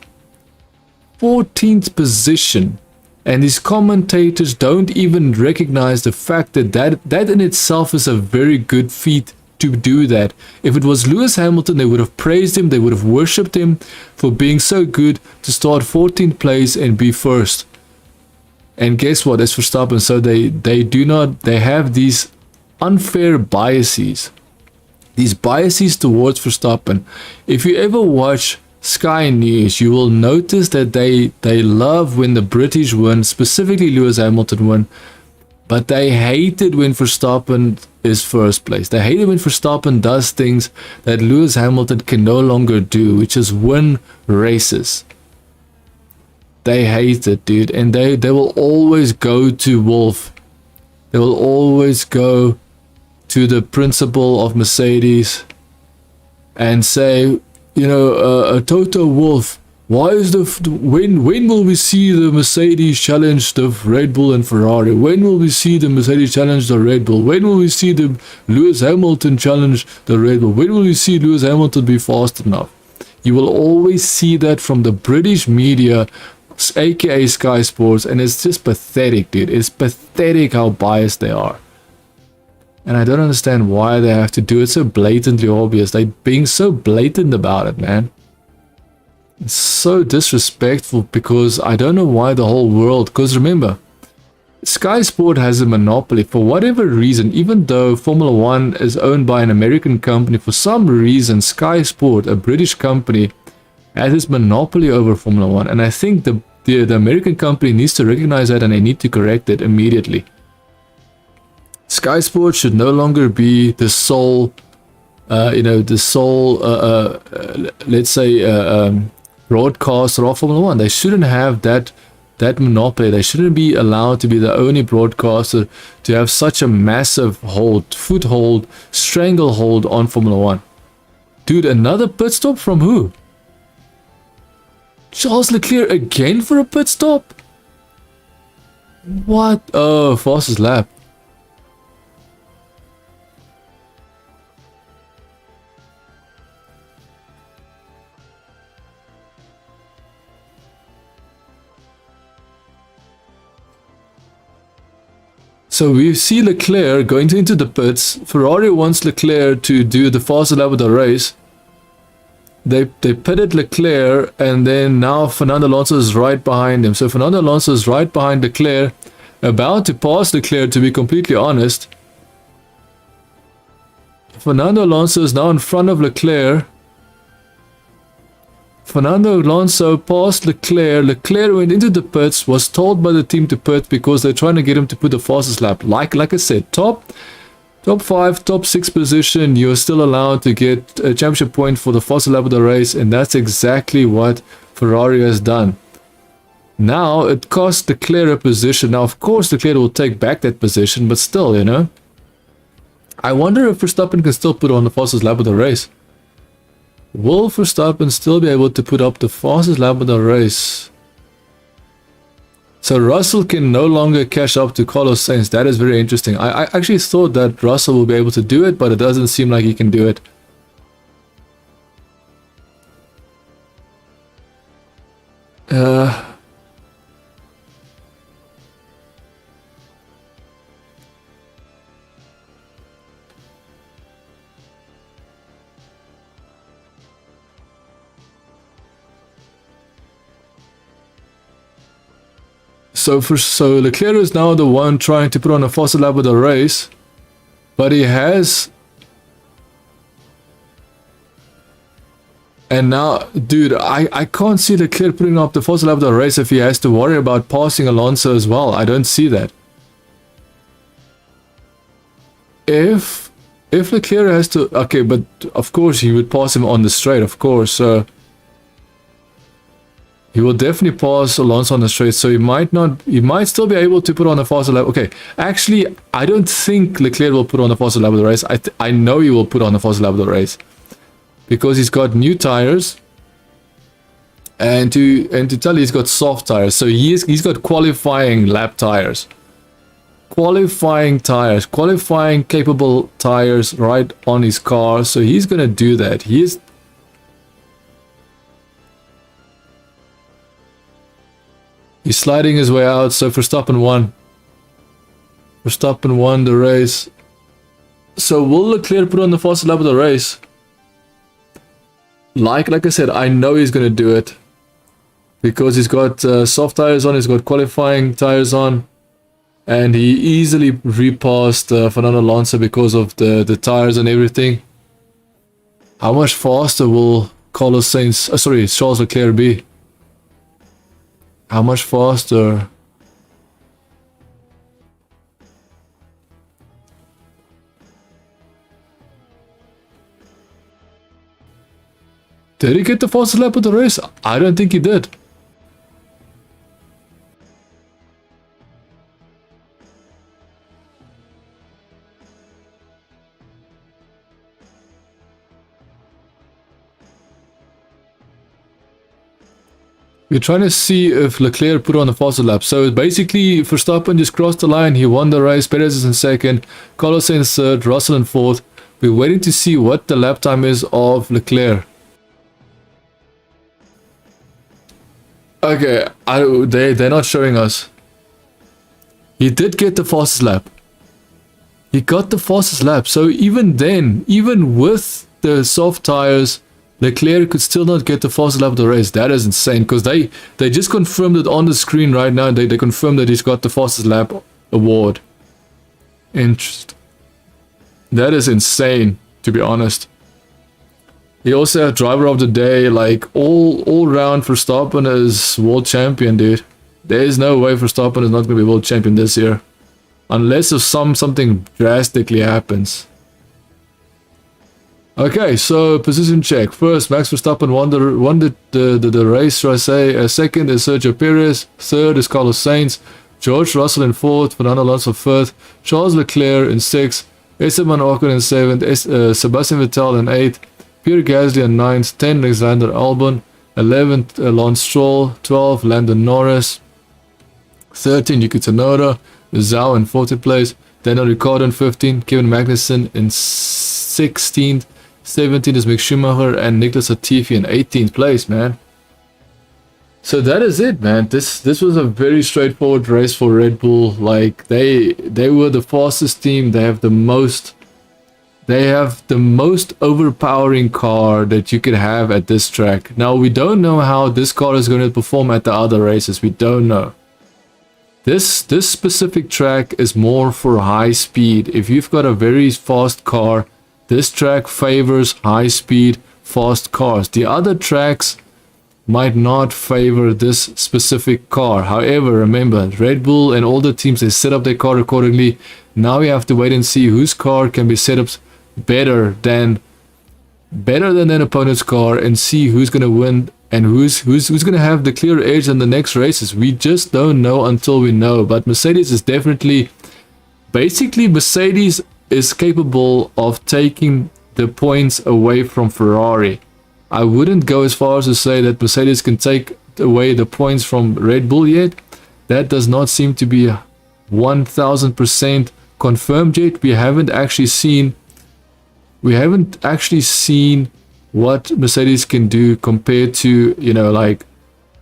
14th position. And these commentators don't even recognize the fact that in itself is a very good feat to do that. If it was Lewis Hamilton, they would have praised him, they would have worshipped him for being so good to start 14th place and be first. And guess what? It's Verstappen. So they have these unfair biases. These biases towards Verstappen. If you ever watch Sky News, you will notice that they love when the British win, specifically Lewis Hamilton win, but they hate it when Verstappen is first place. They hate it when Verstappen does things that Lewis Hamilton can no longer do, which is win races. They hate it, dude, and they will always go to Wolf. They will always go to the principal of Mercedes and say, you know, Toto Wolff, why is when will we see the Mercedes challenge the Red Bull and Ferrari? When will we see the Mercedes challenge the Red Bull? When will we see the Lewis Hamilton challenge the Red Bull? When will we see Lewis Hamilton be fast enough? You will always see that from the British media, aka Sky Sports, and it's just pathetic, dude. It's pathetic how biased they are. And I don't understand why they have to do it so blatantly obvious. They're being so blatant about it, man. It's so disrespectful because I don't know why the whole world... Because remember, Sky Sport has a monopoly for whatever reason. Even though Formula 1 is owned by an American company, for some reason Sky Sport, a British company, has this monopoly over Formula 1. And I think the American company needs to recognize that and they need to correct it immediately. Sky Sports should no longer be the sole, let's say, broadcaster of Formula 1. They shouldn't have that monopoly. They shouldn't be allowed to be the only broadcaster to have such a massive foothold, stranglehold on Formula 1. Dude, another pit stop from who? Charles Leclerc again for a pit stop? What? Oh, fastest lap. So we see Leclerc going into the pits. Ferrari wants Leclerc to do the fastest lap of the race. They pitted Leclerc, and then now Fernando Alonso is right behind him. So Fernando Alonso is right behind Leclerc, about to pass Leclerc, to be completely honest. Fernando Alonso is now in front of Leclerc. Fernando Alonso passed Leclerc. Leclerc went into the pits, was told by the team to pit because they're trying to get him to put the fastest lap. Like I said, top 5, top 6 position, you're still allowed to get a championship point for the fastest lap of the race, and that's exactly what Ferrari has done. Now, it cost Leclerc a position. Now, of course, Leclerc will take back that position, but still, you know. I wonder if Verstappen can still put on the fastest lap of the race. Will Verstappen still be able to put up the fastest lap of the race? So Russell can no longer catch up to Carlos Sainz. That is very interesting. I actually thought that Russell will be able to do it, but it doesn't seem like he can do it. So Leclerc is now the one trying to put on a faster lap of the race, but he has. And now, dude, I can't see Leclerc putting up the faster lap of the race if he has to worry about passing Alonso as well. I don't see that. If Leclerc has to, okay, but of course he would pass him on the straight, of course. He will definitely pass Alonso on the straight, so he might still be able to put on a faster lap. Okay, actually, I don't think Leclerc will put on a faster lap of the race. I know he will put on a faster lap of the race because he's got new tires, and to tell you, he's got soft tires. So he's got qualifying lap tires, qualifying capable tires right on his car. So he's gonna do that. He's sliding his way out, so Verstappen won. Verstappen won the race. So will Leclerc put on the fastest lap of the race? Like I said, I know he's going to do it. Because he's got soft tires on, he's got qualifying tires on. And he easily repassed Fernando Alonso because of the tires and everything. How much faster will Charles Leclerc be? How much faster? Did he get the fastest lap of the race? I don't think he did. We're trying to see if Leclerc put on the faster lap. So basically, Verstappen just crossed the line. He won the race. Perez is in second. Carlos in third. Russell in fourth. We're waiting to see what the lap time is of Leclerc. Okay, they're not showing us. He did get the fastest lap. He got the fastest lap. So even then, even with the soft tires, Leclerc could still not get the fastest lap of the race. That is insane, because they just confirmed it on the screen right now. They confirmed that he's got the fastest lap award. Interesting. That is insane, to be honest. He also had driver of the day. Like all round, Verstappen is world champion, dude. There is no way Verstappen is not going to be world champion this year, unless if something drastically happens. Okay, so position check. First, Max Verstappen won the race, should I say. Second is Sergio Perez. Third is Carlos Sainz. George Russell in fourth. Fernando Alonso fifth. Charles Leclerc in sixth. Esteban Ocon in seventh. Sebastian Vettel in eighth. Pierre Gasly in ninth. 10th, Alexander Albon. 11th, Lance Stroll. 12th, Lando Norris. 13th, Yuki Tsunoda. Zhou in 14th place. Daniel Ricciardo in 15th. Kevin Magnussen in 16th. 17th is Mick Schumacher and Nicholas Latifi in 18th place, man. So that is it, man. This was a very straightforward race for Red Bull. Like they were the fastest team. They have the most overpowering car that you could have at this track. Now we don't know how this car is going to perform at the other races. We don't know. This specific track is more for high speed. If you've got a very fast car, this track favors high speed, fast cars. The other tracks might not favor this specific car. However, remember, Red Bull and all the teams, they set up their car accordingly. Now we have to wait and see whose car can be set up better than an opponent's car, and see who's going to win and who's going to have the clear edge in the next races. We just don't know until we know. But Mercedes is definitely, basically Mercedes is capable of taking the points away from Ferrari. I wouldn't go as far as to say that Mercedes can take away the points from Red Bull yet. That does not seem to be 1000% confirmed yet. We haven't actually seen what Mercedes can do compared to, you know, like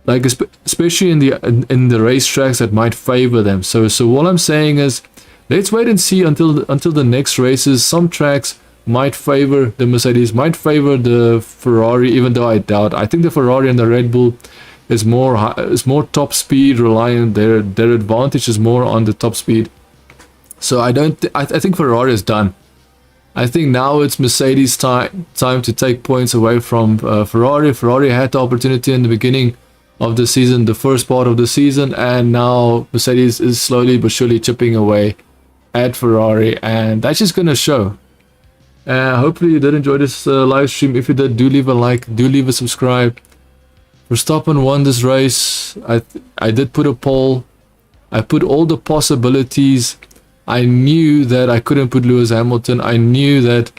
especially in the racetracks that might favor them. So what I'm saying is, let's wait and see until the next races. Some tracks might favor the Mercedes, might favor the Ferrari, even though I doubt. I think the Ferrari and the Red Bull is more top speed reliant. Their advantage is more on the top speed. So I think Ferrari is done. I think now it's Mercedes time to take points away from Ferrari. Ferrari had the opportunity in the beginning of the season, the first part of the season, and now Mercedes is slowly but surely chipping away at Ferrari, and that's just gonna show. Hopefully you did enjoy this live stream. If you did, do leave a like, do leave a subscribe. Verstappen won this race. I did put a poll. I put all the possibilities. I knew that I couldn't put Lewis Hamilton. I knew that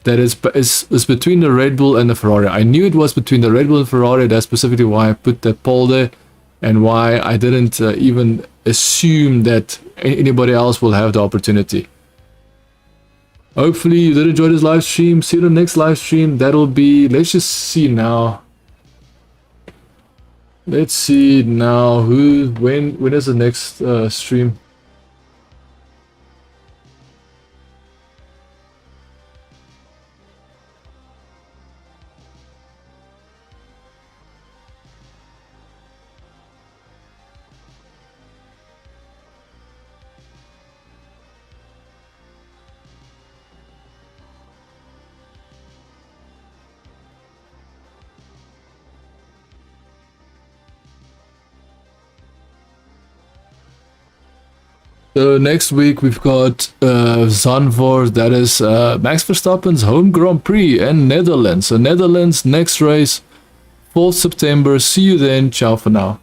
it's between the Red Bull and the Ferrari. I knew it was between the Red Bull and Ferrari. That's specifically why I put that poll there, and why I didn't even assume that anybody else will have the opportunity. Hopefully you did enjoy this live stream. See you in the next live stream. That'll be, let's just see now. Let's see now when is the next stream. So next week we've got Zandvoort, that is Max Verstappen's home Grand Prix in Netherlands. So Netherlands, next race, 4th September. See you then. Ciao for now.